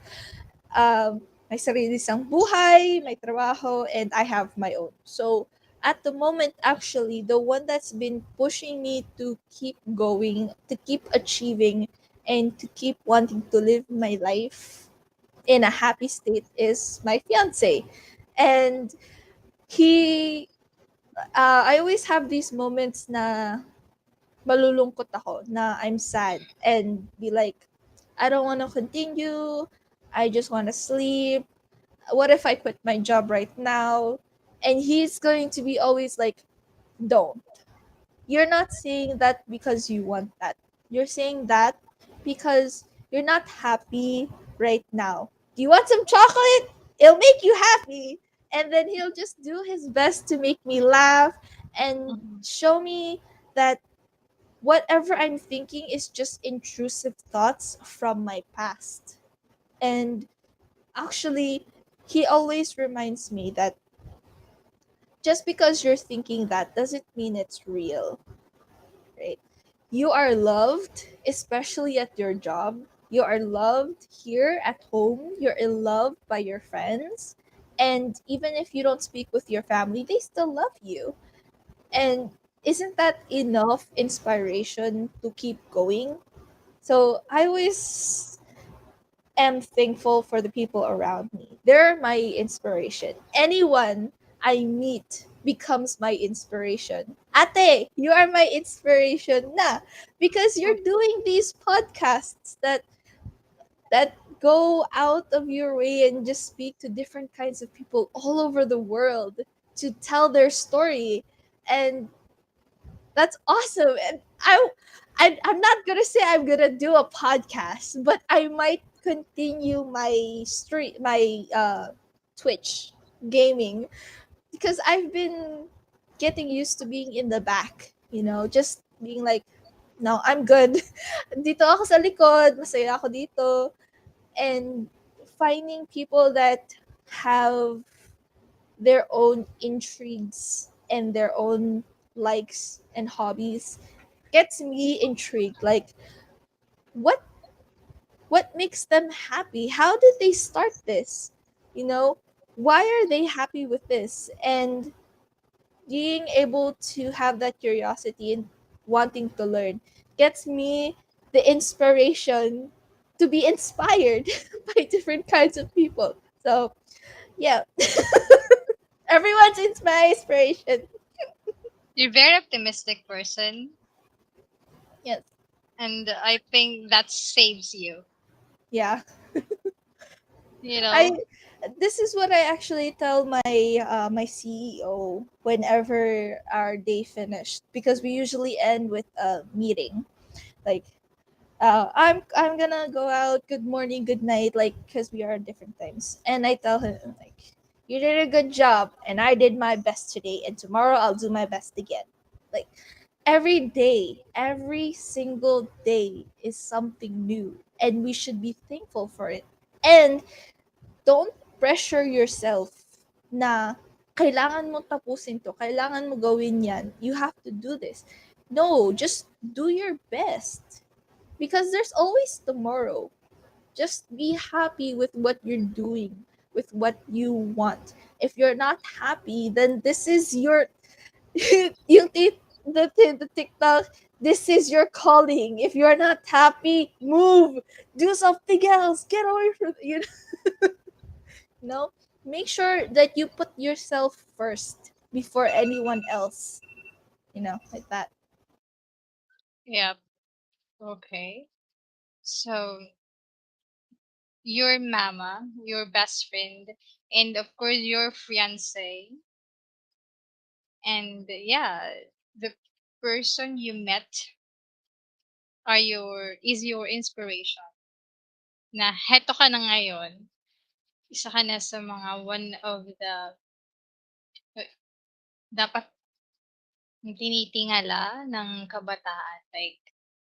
May sarili siyang buhay, may trabaho, and I have my own. So, at the moment, actually, the one that's been pushing me to keep going, to keep achieving, and to keep wanting to live my life in a happy state is my fiance. And he, I always have these moments na malulungkot ako, na I'm sad, and be like, I don't want to continue. I just want to sleep. What if I quit my job right now? And he's going to be always like, don't. You're not saying that because you want that. You're saying that because you're not happy right now. Do you want some chocolate? It'll make you happy. And then he'll just do his best to make me laugh and Mhm. show me that whatever I'm thinking is just intrusive thoughts from my past. And actually, he always reminds me that just because you're thinking that doesn't mean it's real, right? You are loved, especially at your job. You are loved here at home. You're loved by your friends. And even if you don't speak with your family, they still love you. And isn't that enough inspiration to keep going? So I always am thankful for the people around me. They're my inspiration. Anyone I meet becomes my inspiration. Ate, you are my inspiration na because Oh, you're doing these podcasts that go out of your way and just speak to different kinds of people all over the world to tell their story, and that's awesome. And I'm not gonna say I'm gonna do a podcast, but I might continue my Twitch gaming because I've been getting used to being in the back, just being like, no, I'm good. Dito ako sa likod, masaya ako dito. And finding people that have their own intrigues and their own likes and hobbies gets me intrigued. Like, what what makes them happy? How did they start this? You know, why are they happy with this? And being able to have that curiosity and wanting to learn gets me the inspiration to be inspired by different kinds of people. So, yeah, everyone's my inspiration. you're a very optimistic person, Yes. and I think that saves you. Yeah. You I know. This is what I actually tell my CEO whenever our day finished, because we usually end with a meeting, like, I'm gonna go out, good morning, good night, like, because we are at different times, and I tell him, like, you did a good job and I did my best today, and tomorrow I'll do my best again. Like, every day, every single day is something new, and we should be thankful for it. And don't pressure yourself na kailangan mo tapusin to, kailangan mo gawin yan, you have to do this. No, just do your best because there's always tomorrow. Just be happy with what you're doing, with what you want. If you're not happy, then this is your yung the TikTok, this is your calling. If you're not happy, move, do something else, get away from no, make sure that you put yourself first before anyone else, like that. Yeah. Okay. So your mama, your best friend, and of course your fiance, and yeah, the person you met is your inspiration. Na heto ka na ngayon. isa ka na sa mga one of the dapat tinitingala ng kabataan. Like,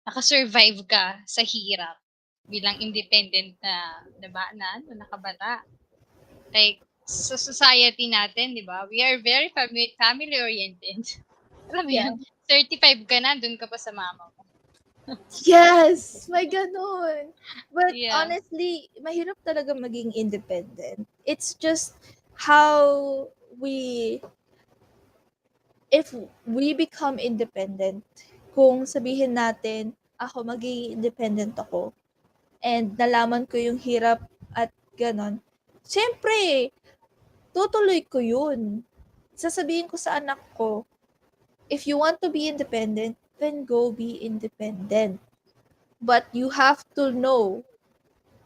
nakasurvive ka sa hirap bilang independent na ano, na kabata. Like, sa society natin, di ba? We are very family oriented. Alam mo yun? Yeah. 35 ka na, dun ka pa sa mama mo. Yes! May ganun. But Yeah. honestly, mahirap talaga maging independent. It's just how we, if we become independent, kung sabihin natin, ako magiging independent ako, and nalaman ko yung hirap at ganon, syempre, tutuloy ko yun. Sasabihin ko sa anak ko, if you want to be independent, then go be independent. But you have to know.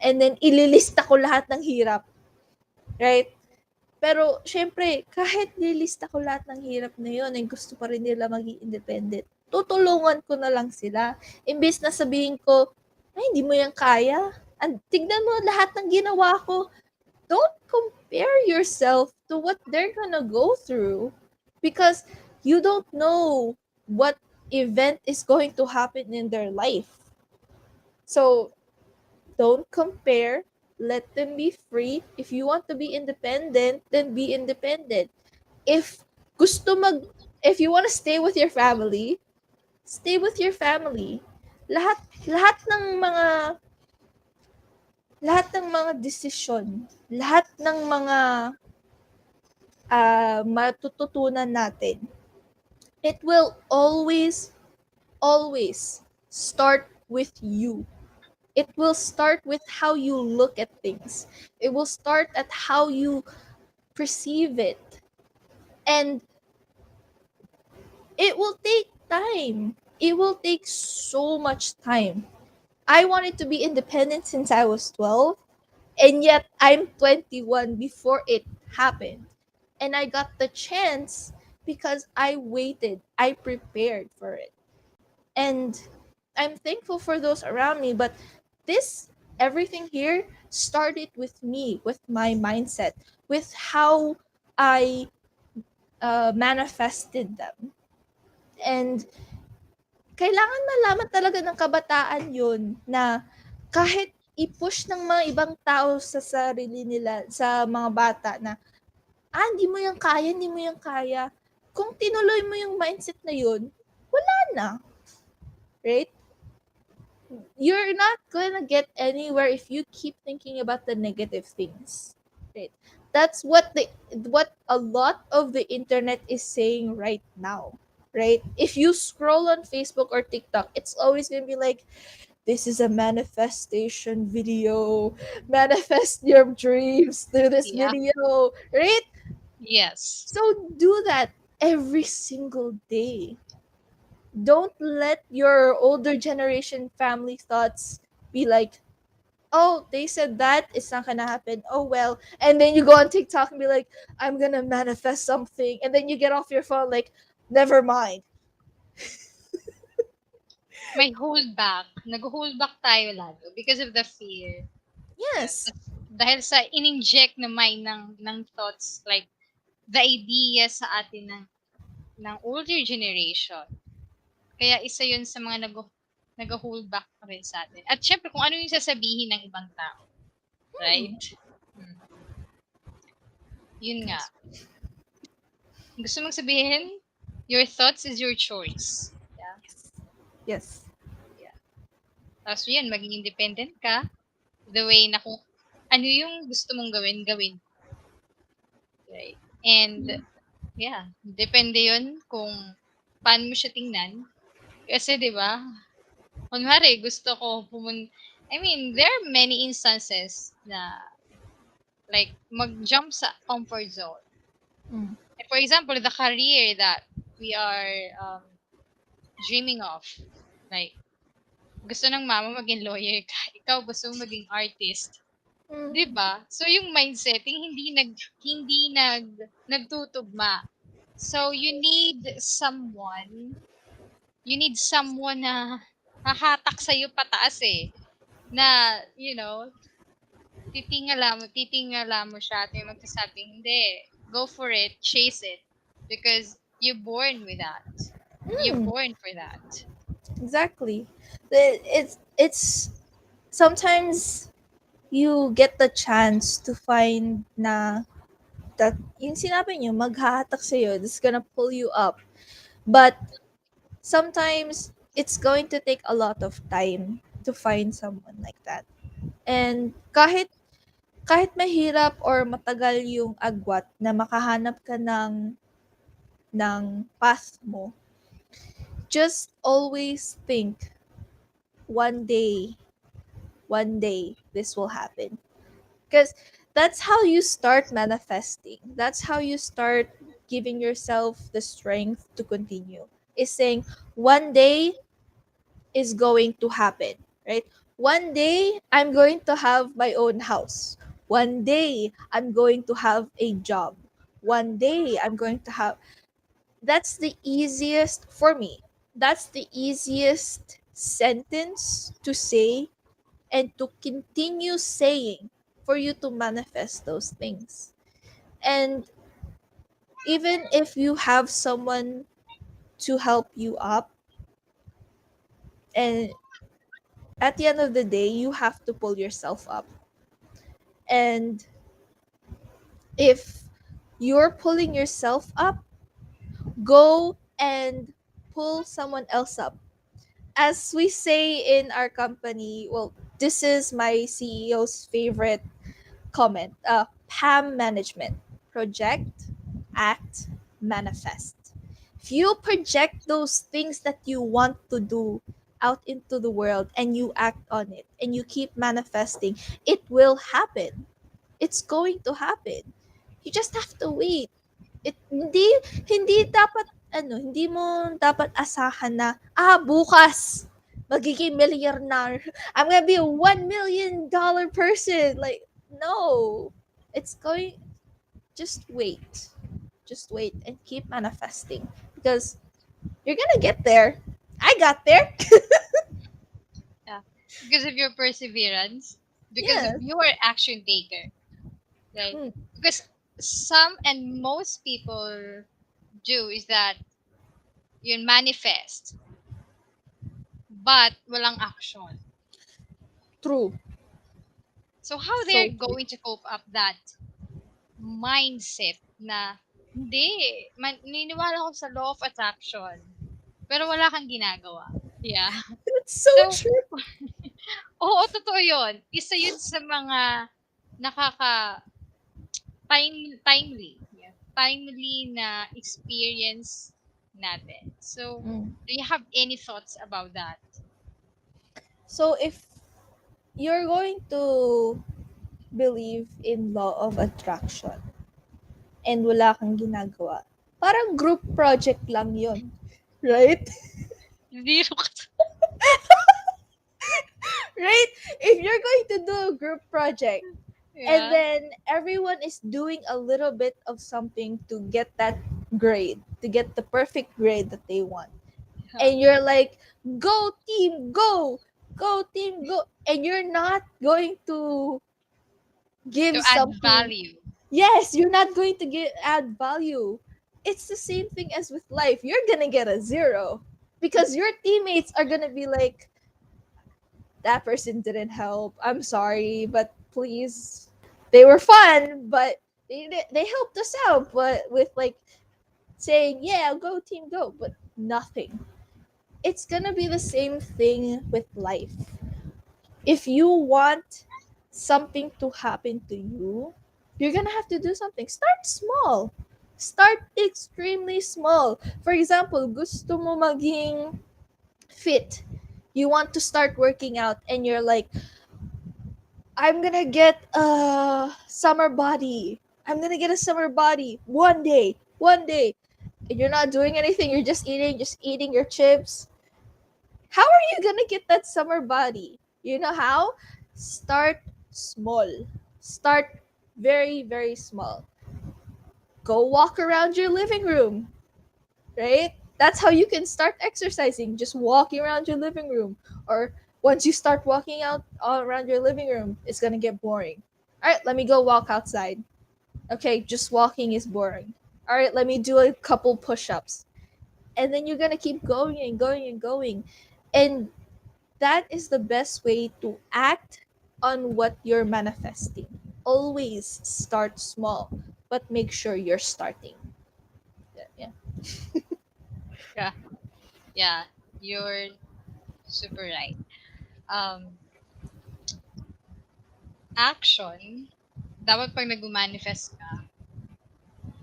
And then, ililista ko lahat ng hirap. Right? Pero, syempre, kahit nilista ko lahat ng hirap na yun, ay gusto pa rin nila maging independent, tutulungan ko na lang sila. Imbes na sabihin ko, ay, hindi mo yan kaya. Tignan mo lahat ng ginawa ko. Don't compare yourself to what they're gonna go through. Because you don't know what event is going to happen in their life. So, don't compare. Let them be free. If you want to be independent, then be independent. If gusto mag if you want to stay with your family, stay with your family. Lahat lahat ng mga lahat ng mga desisyon, lahat ng mga matututunan natin, it will always start with you. It will start with how you look at things. It will start at how you perceive it. And it will take time. It will take so much time. I wanted to be independent since I was 12, and yet I'm 21 before it happened. And I got the chance because I waited, I prepared for it. And I'm thankful for those around me, but this everything here started with me, with my mindset, with how I manifested them. And kailangan malaman talaga ng kabataan yun na kahit i-push ng mga ibang tao sa sarili nila, sa mga bata na, hindi mo yan kaya, hindi mo yan kaya. Kung tinuloy mo yung mindset na yun, wala na. Right? You're not gonna get anywhere if you keep thinking about the negative things. Right? That's what a lot of the internet is saying right now. Right? If you scroll on Facebook or TikTok, it's always gonna be like, this is a manifestation video. Manifest your dreams through this Yeah. video. Right? Yes. So do that every single day. Don't let your older generation family thoughts be like, oh, they said that, it's not gonna happen. Oh well. And then you go on TikTok and be like, I'm gonna manifest something. And then you get off your phone like, never mind. May hold back. Nag-hold back tayo lalo because of the fear. Yeah. Yes. Dahil sa in-inject na mind ng thoughts, like the idea sa atin ng older generation. Kaya isa yun sa mga nag-hold back rin sa atin. At syempre, kung ano yung sasabihin ng ibang tao. Hmm. Right? Hmm. Yun nga. Gusto mong sabihin, your thoughts is your choice. Yeah. Yes. Yeah. Tapos yun, maging independent ka. The way na kung ano yung gusto mong gawin, gawin. Right? And, yeah, depende yun kung paano mo siya tingnan. Kasi, di ba, kunwari, gusto ko I mean, there are many instances na, like, mag-jump sa comfort zone. Mm. Like, for example, the career that we are dreaming of. Like, gusto ng mama maging lawyer ka. Ikaw gusto mo maging artist. Mm. 'Di ba? So, yung mindsetting hindi nagtutugma. So, you need someone na hahatak sa iyo pataas eh, na, you know, titingala mo siya at may magsasabing, hindi, go for it, chase it. Because you're born with that. You're Hmm, born for that. exactly. It's sometimes you get the chance to find na that yung sinabi niyo maghahatak sa'yo, it's gonna pull you up. But sometimes it's going to take a lot of time to find someone like that. And kahit mahirap or matagal yung agwat na makahanap ka ng path mo, just always think one day, one day this will happen. Because that's how you start manifesting. That's how you start giving yourself the strength to continue. Is saying one day is going to happen, right? One day I'm going to have my own house. One day I'm going to have a job. One day I'm going to have. That's the easiest for me. That's the easiest sentence to say and to continue saying for you to manifest those things. And even if you have someone to help you up, and at the end of the day, you have to pull yourself up. And if you're pulling yourself up, go and pull someone else up. As we say in our company, well, this is my CEO's favorite comment. PAM management: project, act, manifest. If you project those things that you want to do out into the world and you act on it and you keep manifesting, it will happen. It's going to happen. You just have to wait. Hindi dapat hindi mo dapat asahan na bukas magiging millionaire. I'm gonna be a $1 million person. Like, no. It's going just wait. Just wait and keep manifesting because you're gonna get there. I got there. Yeah. Because of your perseverance, because of Yeah. your action taker, right? Hmm. Because some and most people do is that you manifest, but walang action. True. So how they're So true. going to cope up that mindset na, hindi, naniniwala ako sa law of attraction, pero wala kang ginagawa. Yeah. It's so So, true. oo, totoo yun. Isa yun sa mga nakaka timely. Yeah. Timely na experience natin. So, Mm. do you have any thoughts about that? So if you're going to believe in law of attraction and wala kang ginagawa, parang group project lang yon, right? Zero ka. Right? If you're going to do a group project and Yeah. then everyone is doing a little bit of something to get that grade, to get the perfect grade that they want, Yeah. and you're like, go team, go team, go, and you're not going to To give add something. value. Yes, you're not going to add value. It's the same thing as with life. You're gonna get a zero because your teammates are gonna be like, that person didn't help. I'm sorry, but please. They were fun, but they helped us out, but with like saying, yeah, go team, go, but nothing. It's gonna be the same thing with life. If you want something to happen to you, you're gonna have to do something. Start small. Start extremely small. For example, gusto mo maging fit. You want to start working out and you're like, I'm gonna get a summer body. I'm gonna get a summer body one day. One day. And you're not doing anything, you're just eating your chips. How are you gonna get that summer body? You know how? Start small. Start very, very small. Go walk around your living room, right? That's how you can start exercising. Just walking around your living room. Or once you start walking out all around your living room, it's gonna get boring. All right, let me go walk outside. Okay, just walking is boring. All right, let me do a couple push-ups. And then you're going to keep going and going and going. And that is the best way to act on what you're manifesting. Always start small, but make sure you're starting. Yeah. Yeah, yeah, you're super right. Um, Action, dapat pag nag-manifest ka,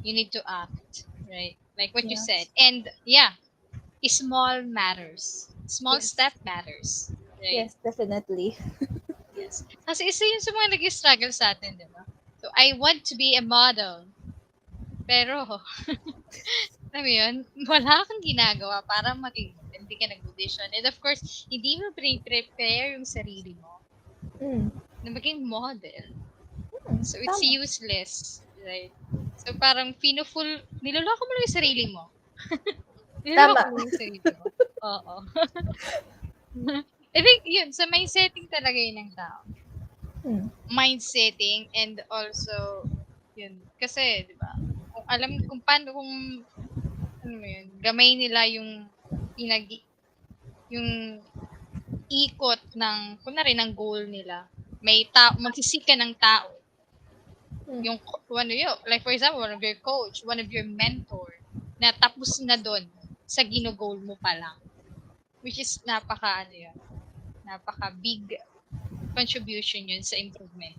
you need to act, right? Like what you said. Yes. And yeah, small matters. Small Yes. step matters, right? Yes, definitely. Yes. Kasi isa yun sa mga nag-struggle sa atin, di ba? So, I want to be a model. Pero, alam mo yun, wala kang ginagawa para maging model. Hindi ka nag-audition. And of course, hindi mo pre-prepare yung sarili mo Mm. na maging model. Mm. So, it's Tama. useless, right? So, parang niloloko mo lang yung sarili mo. Niloloko Tama. mo lang yung sarili mo. Oo. I think yun, sa mindsetting talaga yun ng tao. Mm. Mindsetting and also, yun, kasi, di ba, kung paano, kung, ano mo yun, gamay nila pinag, yung ikot ng, kunwari, ng goal nila. May tao, magsisika ng tao. Mm. Yung, ano yun, like for example, one of your coach, one of your mentor, na tapos na doon sa ginugol mo pa lang. Which is napaka, ano yun, napaka big contribution yun sa improvement.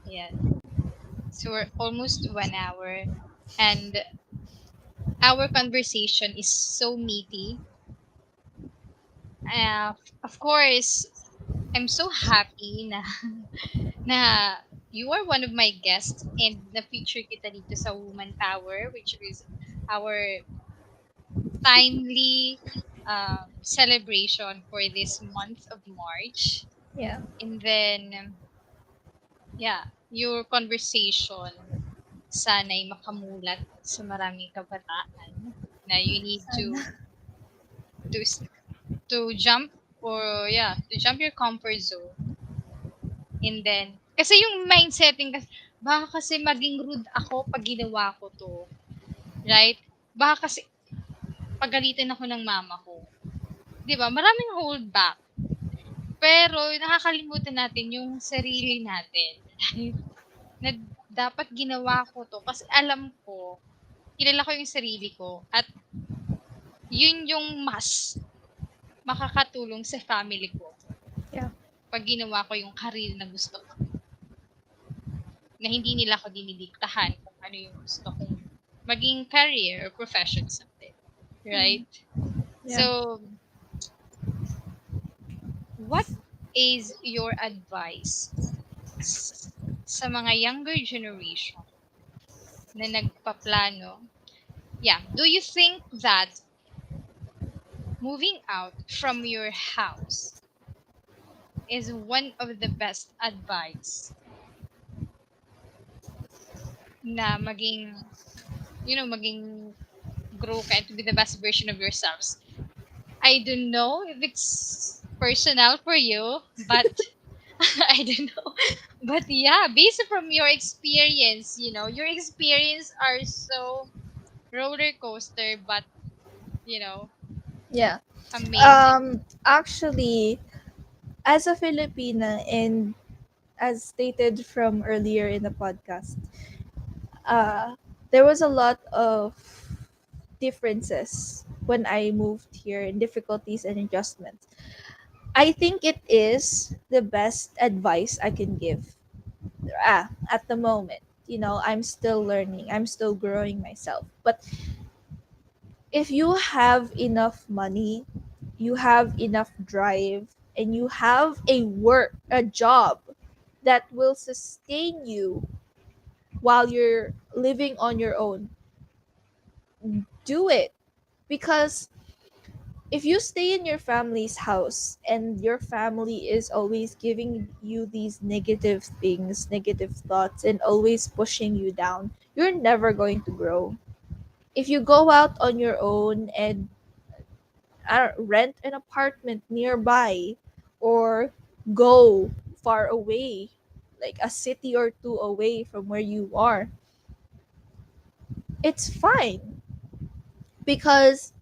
Yan. So we're almost 1 hour, and our conversation is so meaty. Of course, I'm so happy na na you are one of my guests and na-feature kita dito sa Woman Power, which is our timely celebration for this month of March. Yeah. And then, yeah, your conversation sana'y makamulat sa maraming kabataan na you need Sana. to s- to jump, or yeah, to jump your comfort zone. And then, kasi yung mindsetting kasi, baka kasi maging rude ako pag ginawa ko to, right? Baka kasi pagalitan ako ng mama ko. 'Di ba? Maraming hold back. Pero nakakalimutan natin yung sarili natin. Right? Na dapat ginawa ko to kasi alam ko, kilala ko yung sarili ko, at yun yung mas makakatulong sa family ko Yeah. pag ginawa ko yung career na gusto ko. Na hindi nila ako dinidiktahan kung ano yung gusto kong maging career or profession someday. Mm. Right? Yeah. So, what is your advice sa mga younger generation na nagpaplano? Yeah, do you think that moving out from your house is one of the best advice na maging grow ka and to be the best version of yourselves? I don't know if it's personal for you, but I don't know. But yeah, based from your experience, your experience are so roller coaster, but you know, Yeah. amazing. Actually, as a Filipina, and as stated from earlier in the podcast, uh, there was a lot of differences when I moved here, and difficulties and adjustments. I think it is the best advice I can give. At the moment, I'm still learning. I'm still growing myself. But if you have enough money, you have enough drive, and you have a job that will sustain you while you're living on your own, do it. Because if you stay in your family's house and your family is always giving you these negative things, negative thoughts, and always pushing you down, you're never going to grow. If you go out on your own and rent an apartment nearby, or go far away, like a city or two away from where you are, it's fine, because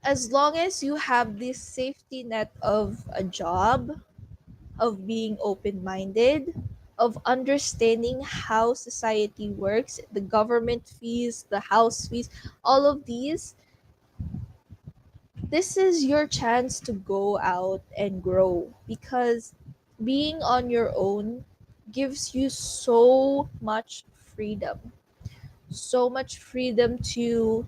as long as you have this safety net of a job, of being open minded, of understanding how society works, the government fees, the house fees, all of these, this is your chance to go out and grow, because being on your own gives you so much freedom. So much freedom to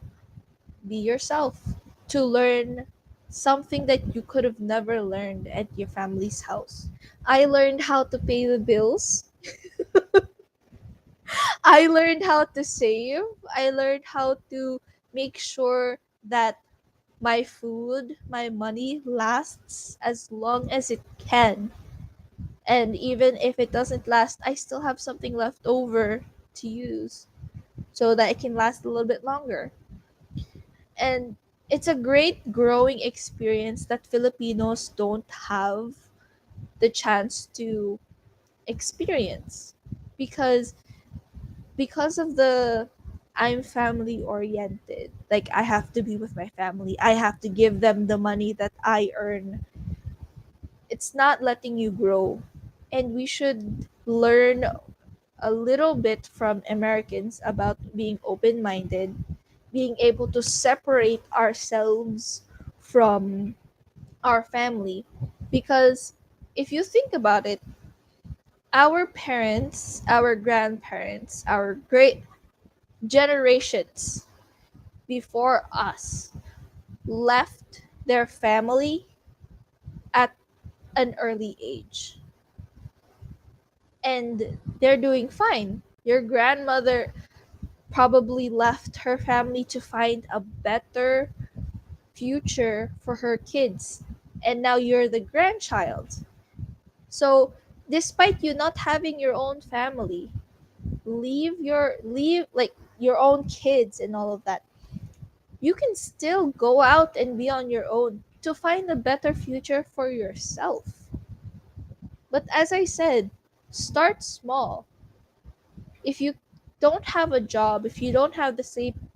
be yourself, to learn something that you could have never learned at your family's house. I learned how to pay the bills. I learned how to save. I learned how to make sure that my food, my money lasts as long as it can. And even if it doesn't last, I still have something left over to use so that it can last a little bit longer. And it's a great growing experience that Filipinos don't have the chance to experience, because of the I'm family oriented. Like, I have to be with my family. I have to give them the money that I earn. It's not letting you grow. And we should learn a little bit from Americans about being open minded, being able to separate ourselves from our family. Because if you think about it, our parents, our grandparents, our great generations before us left their family at an early age, and they're doing fine. Your grandmother probably left her family to find a better future for her kids, and now you're the grandchild. So despite you not having your own family, leave like your own kids and all of that, you can still go out and be on your own to find a better future for yourself. But as I said, start small. If you don't have a job, if you don't have the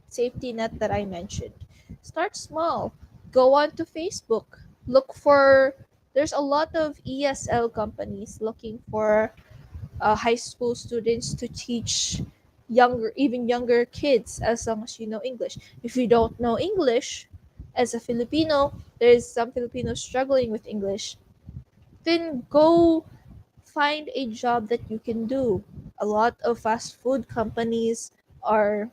safety net that I mentioned, start small. Go on to Facebook. Look for There's a lot of ESL companies looking for high school students to teach even younger kids, as long as you know English. If you don't know English, as a Filipino, there's some Filipinos struggling with English, then go find a job that you can do. A lot of fast food companies are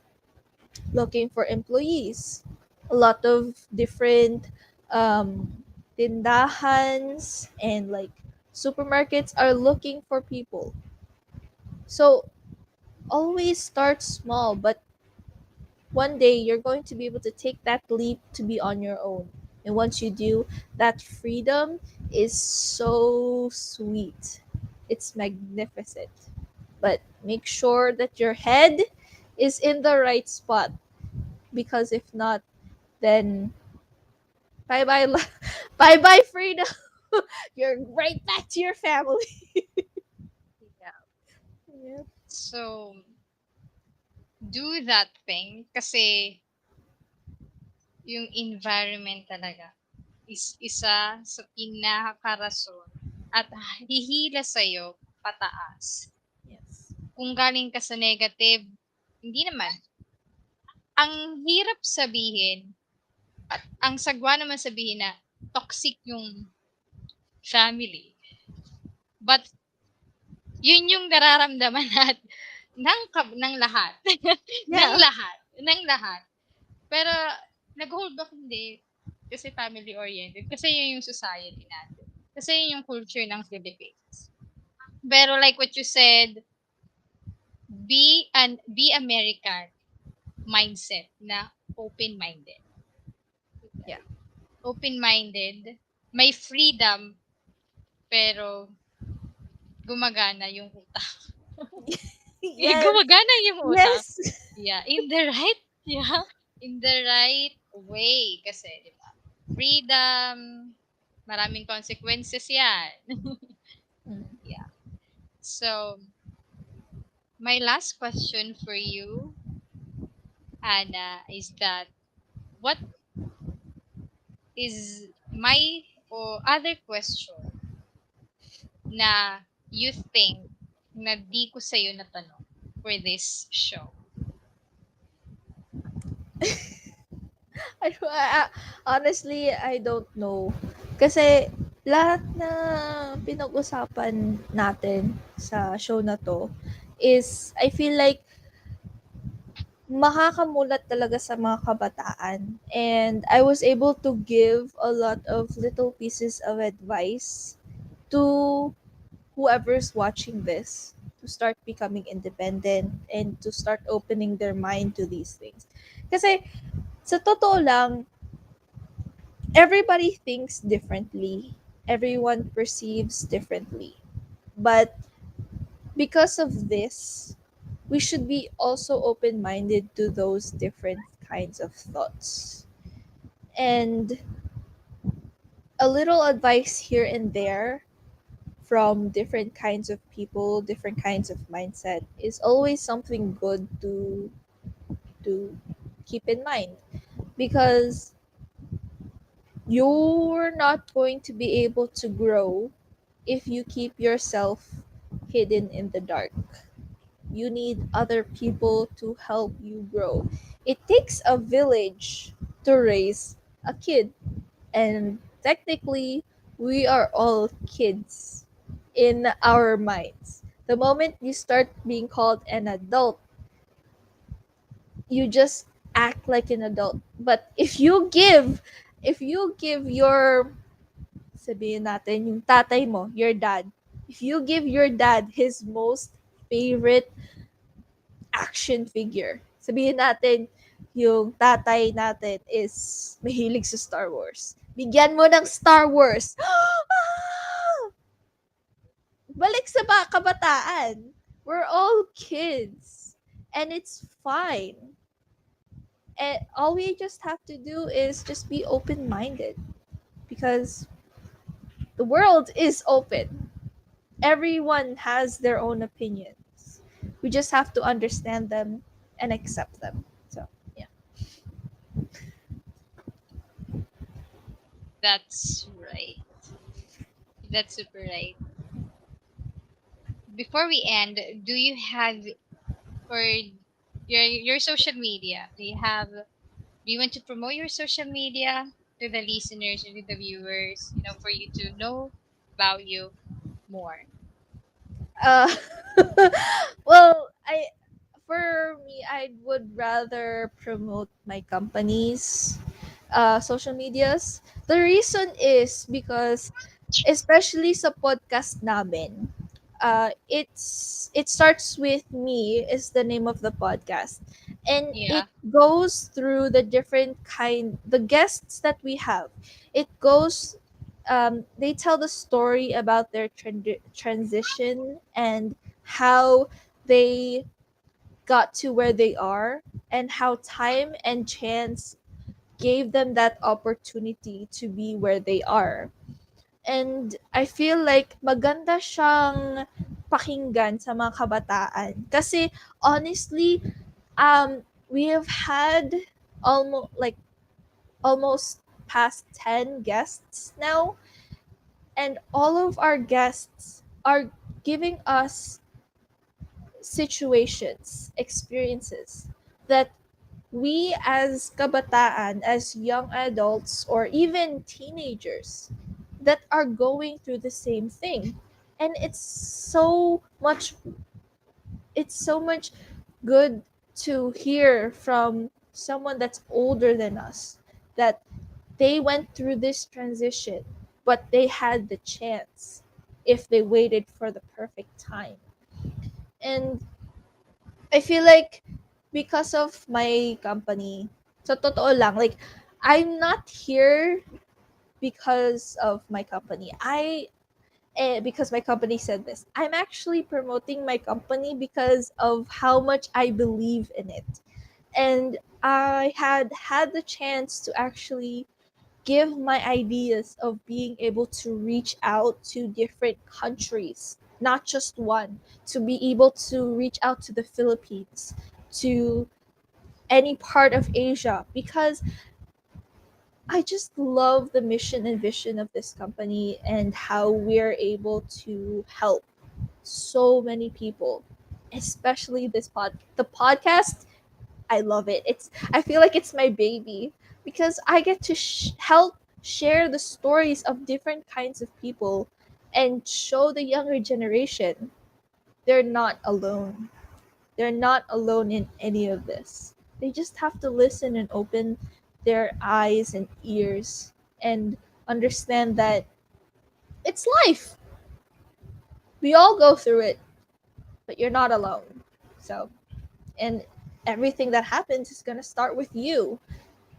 looking for employees. A lot of different tindahans and like supermarkets are looking for people. So always start small, but one day you're going to be able to take that leap to be on your own. And once you do, that freedom is so sweet. It's magnificent. But make sure that your head is in the right spot, because if not, then bye bye, bye bye freedom. You're right back to your family. Yeah. So, do that thing kasi yung environment talaga is isa sa pinakarason at hihila sa'yo pataas. Yes. Kung galing ka sa negative, hindi naman. Ang hirap sabihin at ang sagwa naman sabihin na toxic yung family. But yun yung nararamdaman ng lahat. ng Yeah. lahat. Ng lahat. Pero nag-hold back hindi. Kasi family-oriented. Kasi yun yung society natin. Kasi yun yung culture ng Philippines. Pero like what you said, be American mindset na open-minded. Yeah. Open-minded, may freedom, pero gumagana yung utak. Yes. Gumagana yung utak. Yes. Yeah, yeah, in the right way kasi, di ba? Freedom, maraming consequences yan. Mm. Yeah. So, My last question for you, Anna, is that what is my or other question na you think na di ko sa'yo natanong for this show? Honestly, I don't know. Kasi lahat na pinag-usapan natin sa show na to is I feel like makakamulat talaga sa mga kabataan. And I was able to give a lot of little pieces of advice to whoever's watching this to start becoming independent and to start opening their mind to these things. Kasi sa totoo lang, everybody thinks differently. Everyone perceives differently. But because of this, we should be also open minded to those different kinds of thoughts. And a little advice here and there from different kinds of people, different kinds of mindset is always something good to keep in mind, because you're not going to be able to grow if you keep yourself hidden in the dark. You need other people to help you grow. It takes a village to raise a kid, and technically, we are all kids in our minds. The moment you start being called an adult, you just act like an adult. But if you give your, sabihin natin, yung tatay mo, your dad, if you give your dad his most favorite action figure, sabihin natin, yung tatay natin is mahilig sa Star Wars. Bigyan mo ng Star Wars. Balik sa kabataan. We're all kids. And it's fine. And all we just have to do is just be open minded, because the world is open. Everyone has their own opinions. We just have to understand them and accept them. So, yeah. That's right. That's super right. Before we end, do you have for your social media? Do you want to promote your social media to the listeners and to the viewers, for you to know about you more? Uh, well, for me, I would rather promote my company's social medias. The reason is because, especially sa podcast namin, it starts with me is the name of the podcast, and it Yeah. goes through the guests that we have. It goes, they tell the story about their transition and how they got to where they are, and how time and chance gave them that opportunity to be where they are. And I feel like maganda siyang pakinggan sa mga kabataan. Kasi honestly, we have had almost past 10 guests now, and all of our guests are giving us situations, experiences that we as kabataan, as young adults, or even teenagers that are going through the same thing. And it's so much good to hear from someone that's older than us, that they went through this transition, but they had the chance if they waited for the perfect time. And I feel like because of my company, so totoo lang, like, I'm not here because of my company. Because my company said this. I'm actually promoting my company because of how much I believe in it. And I had the chance to actually give my ideas of being able to reach out to different countries not just one, to be able to reach out to the Philippines, to any part of Asia, because I just love the mission and vision of this company and how we're able to help so many people, especially the podcast. I love it. I feel like it's my baby because I get to help share the stories of different kinds of people and show the younger generation they're not alone. They're not alone in any of this. They just have to listen and open their eyes and ears and understand that it's life. We all go through it, but you're not alone. So, and everything that happens is going to start with you.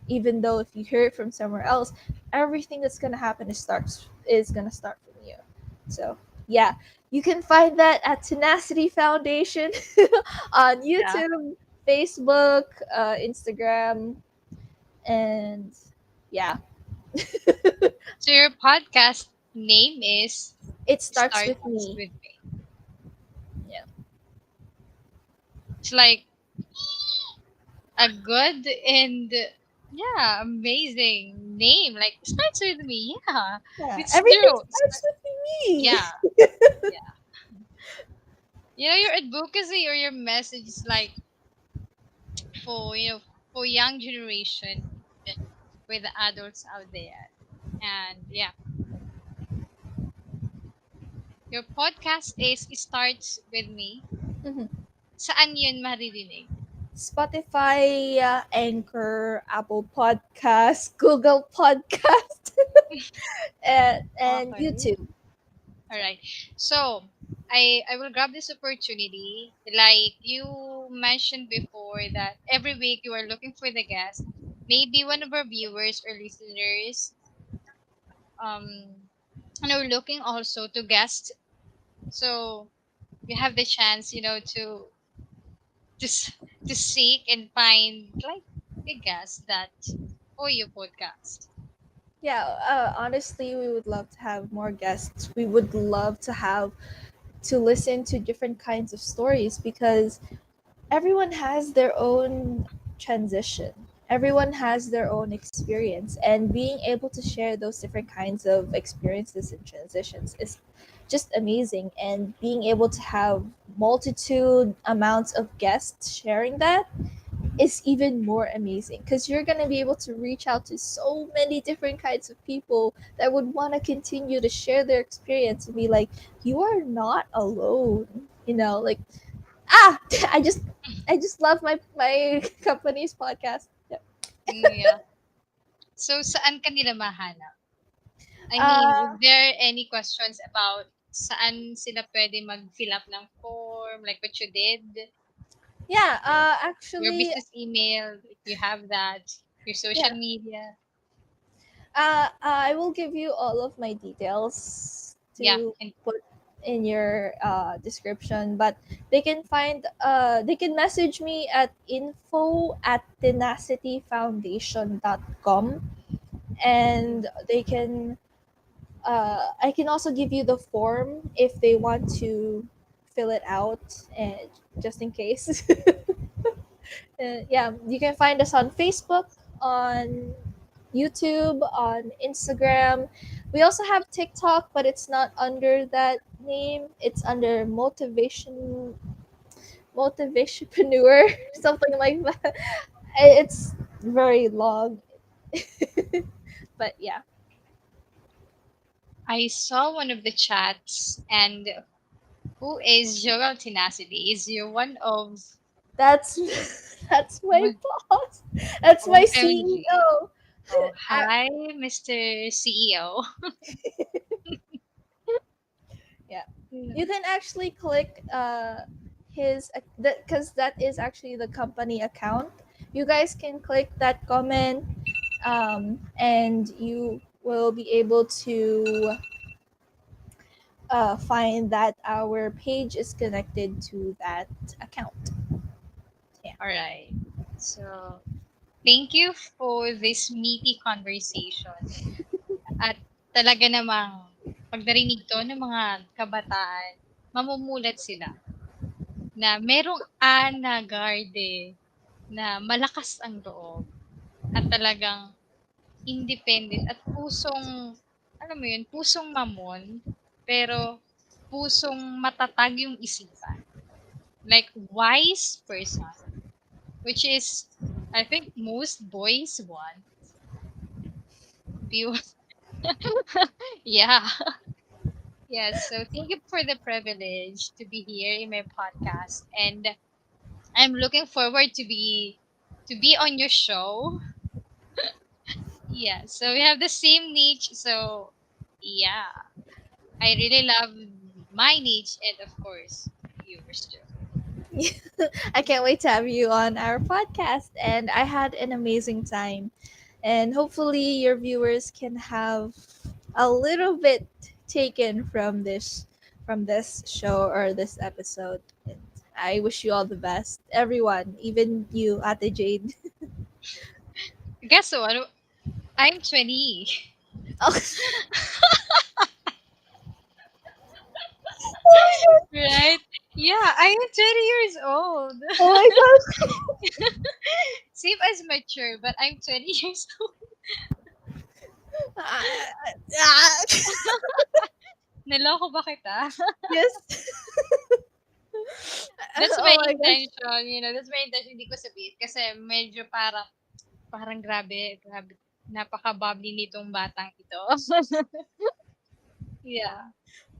Even though if you hear it from somewhere else, everything that's going to happen is going to start from you. So, yeah, you can find that at Tenacity Foundation on Yeah. YouTube, Facebook, Instagram, and yeah, So your podcast name is it starts Starts with me. with Me. Yeah, It's like a good and yeah, amazing name. Like starts with me. Yeah, yeah, it's everything true. starts with me. Yeah, yeah. You know, your advocacy or your message is like for for young generation, with the adults out there, and yeah, your podcast is starts with me. Mhm. Saan yun maririnig? Spotify, Anchor, Apple Podcast, Google Podcast, and Okay. YouTube. All right. So, I will grab this opportunity. Like you mentioned before that every week you are looking for the guest. Maybe one of our viewers or listeners are looking also to guest. So, you have the chance, to to seek and find like a guest that for your podcast. Yeah, honestly, we would love to have more guests. We would love to listen to different kinds of stories because everyone has their own transition. Everyone has their own experience, and being able to share those different kinds of experiences and transitions is just amazing. And being able to have multitude amounts of guests sharing that is even more amazing because you're going to be able to reach out to so many different kinds of people that would want to continue to share their experience and be like, you are not alone, like, ah, i just I just love my company's podcast. Yep. Yeah. So saan ka nila mahanap? I mean, is uh there any questions about saan sila pwede mag-fill up ng form, like what you did? yeah, Your actually, business email, if you have that, your social yeah, media. I will give you all of my details Yeah, to and put in your description, but they can message me at info@tenacityfoundation.com, and they can I can also give you the form if they want to fill it out, and just in case. Yeah, you can find us on Facebook, on YouTube, on Instagram. We also have TikTok, but it's not under that name. It's under motivationpreneur, something like that. It's very long, but yeah, I saw one of the chats, and who is Joel Tenacity? Is you one of that's that's my what? boss. That's my OMG. CEO. Oh, I, hi, Mr. CEO. yeah, Yeah. you can actually click his that because that is actually the company account. You guys can click that comment, and you will be able to find that our page is connected to that account. Yeah. All right. So, thank you for this meaty conversation. At talaga namang pag narinig to ng mga kabataan, mamumulat sila na merong Ana Garde na malakas ang loob at talagang independent at pusong, alam mo yun, pusong mamon, pero pusong matatag yung isipan. Like, wise person, which is, I think, most boys want. View. Yeah. Yes. So thank you for the privilege to be here in my podcast. And I'm looking forward to be on your show. Yeah. So we have the same niche. So yeah. I really love my niche and of course yours too. I can't wait to have you on our podcast. And I had an amazing time. And hopefully, your viewers can have a little bit taken from this show or this episode. And I wish you all the best, everyone, even you, Ate Jade. Guess what? I'm 20. Oh, Right? Yeah, I am 20 years old. oh my gosh. Same as mature, but I'm 20 years old. Ah, ah. Naloko ba kita? Yes. That's my Oh my gosh. intention, that's my intention, hindi ko sabihin. Kasi medyo parang grabe, napaka-bubbly nitong batang ito. Yeah.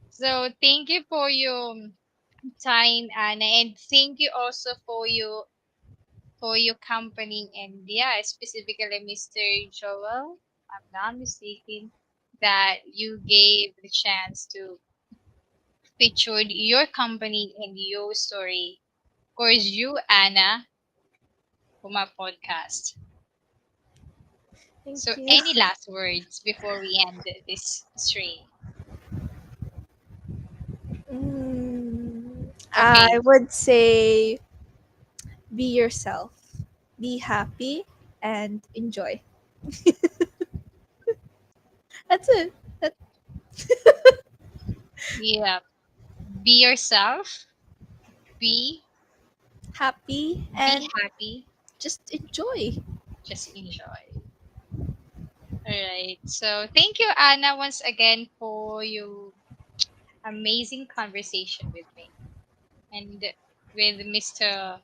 So, thank you for your time, Anna, and thank you also for your company, and yeah, specifically Mr. Joel, if I'm not mistaken, that you gave the chance to feature your company and your story. Of course, you, Anna, for my podcast. Thank So, you. any last words before we end this stream? I Okay, would say be yourself, be happy, and enjoy. That's it. That's yeah, be yourself, be happy be and happy, just enjoy. just enjoy. All right. So, thank you, Anna, once again for your amazing conversation with me and with Mr.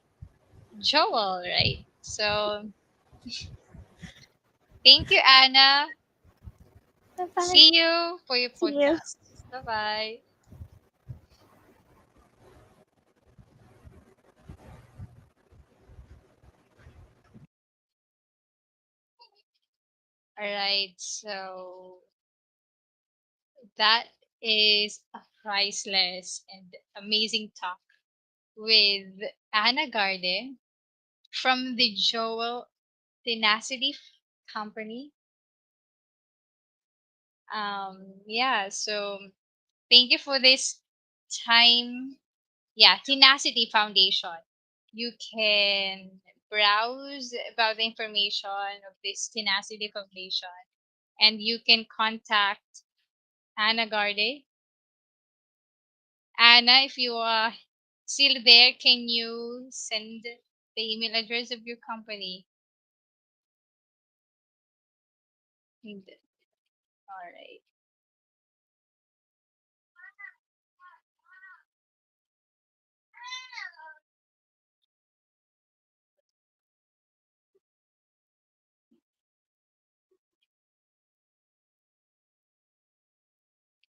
Joel, right? So, thank you, Anna. Bye bye. See you for your See you. podcast. Bye bye. All right. So, that is a priceless and amazing talk with Anna Garde from the Joel Tenacity Company. Yeah, so thank you for this time. Yeah, Tenacity Foundation. You can browse about the information of this Tenacity Foundation and you can contact Anna Garde. Anna, if you are still there, can you send the email address of your company? And- All right.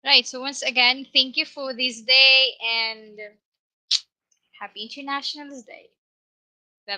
Right. So once again, thank you for this day and happy International Day.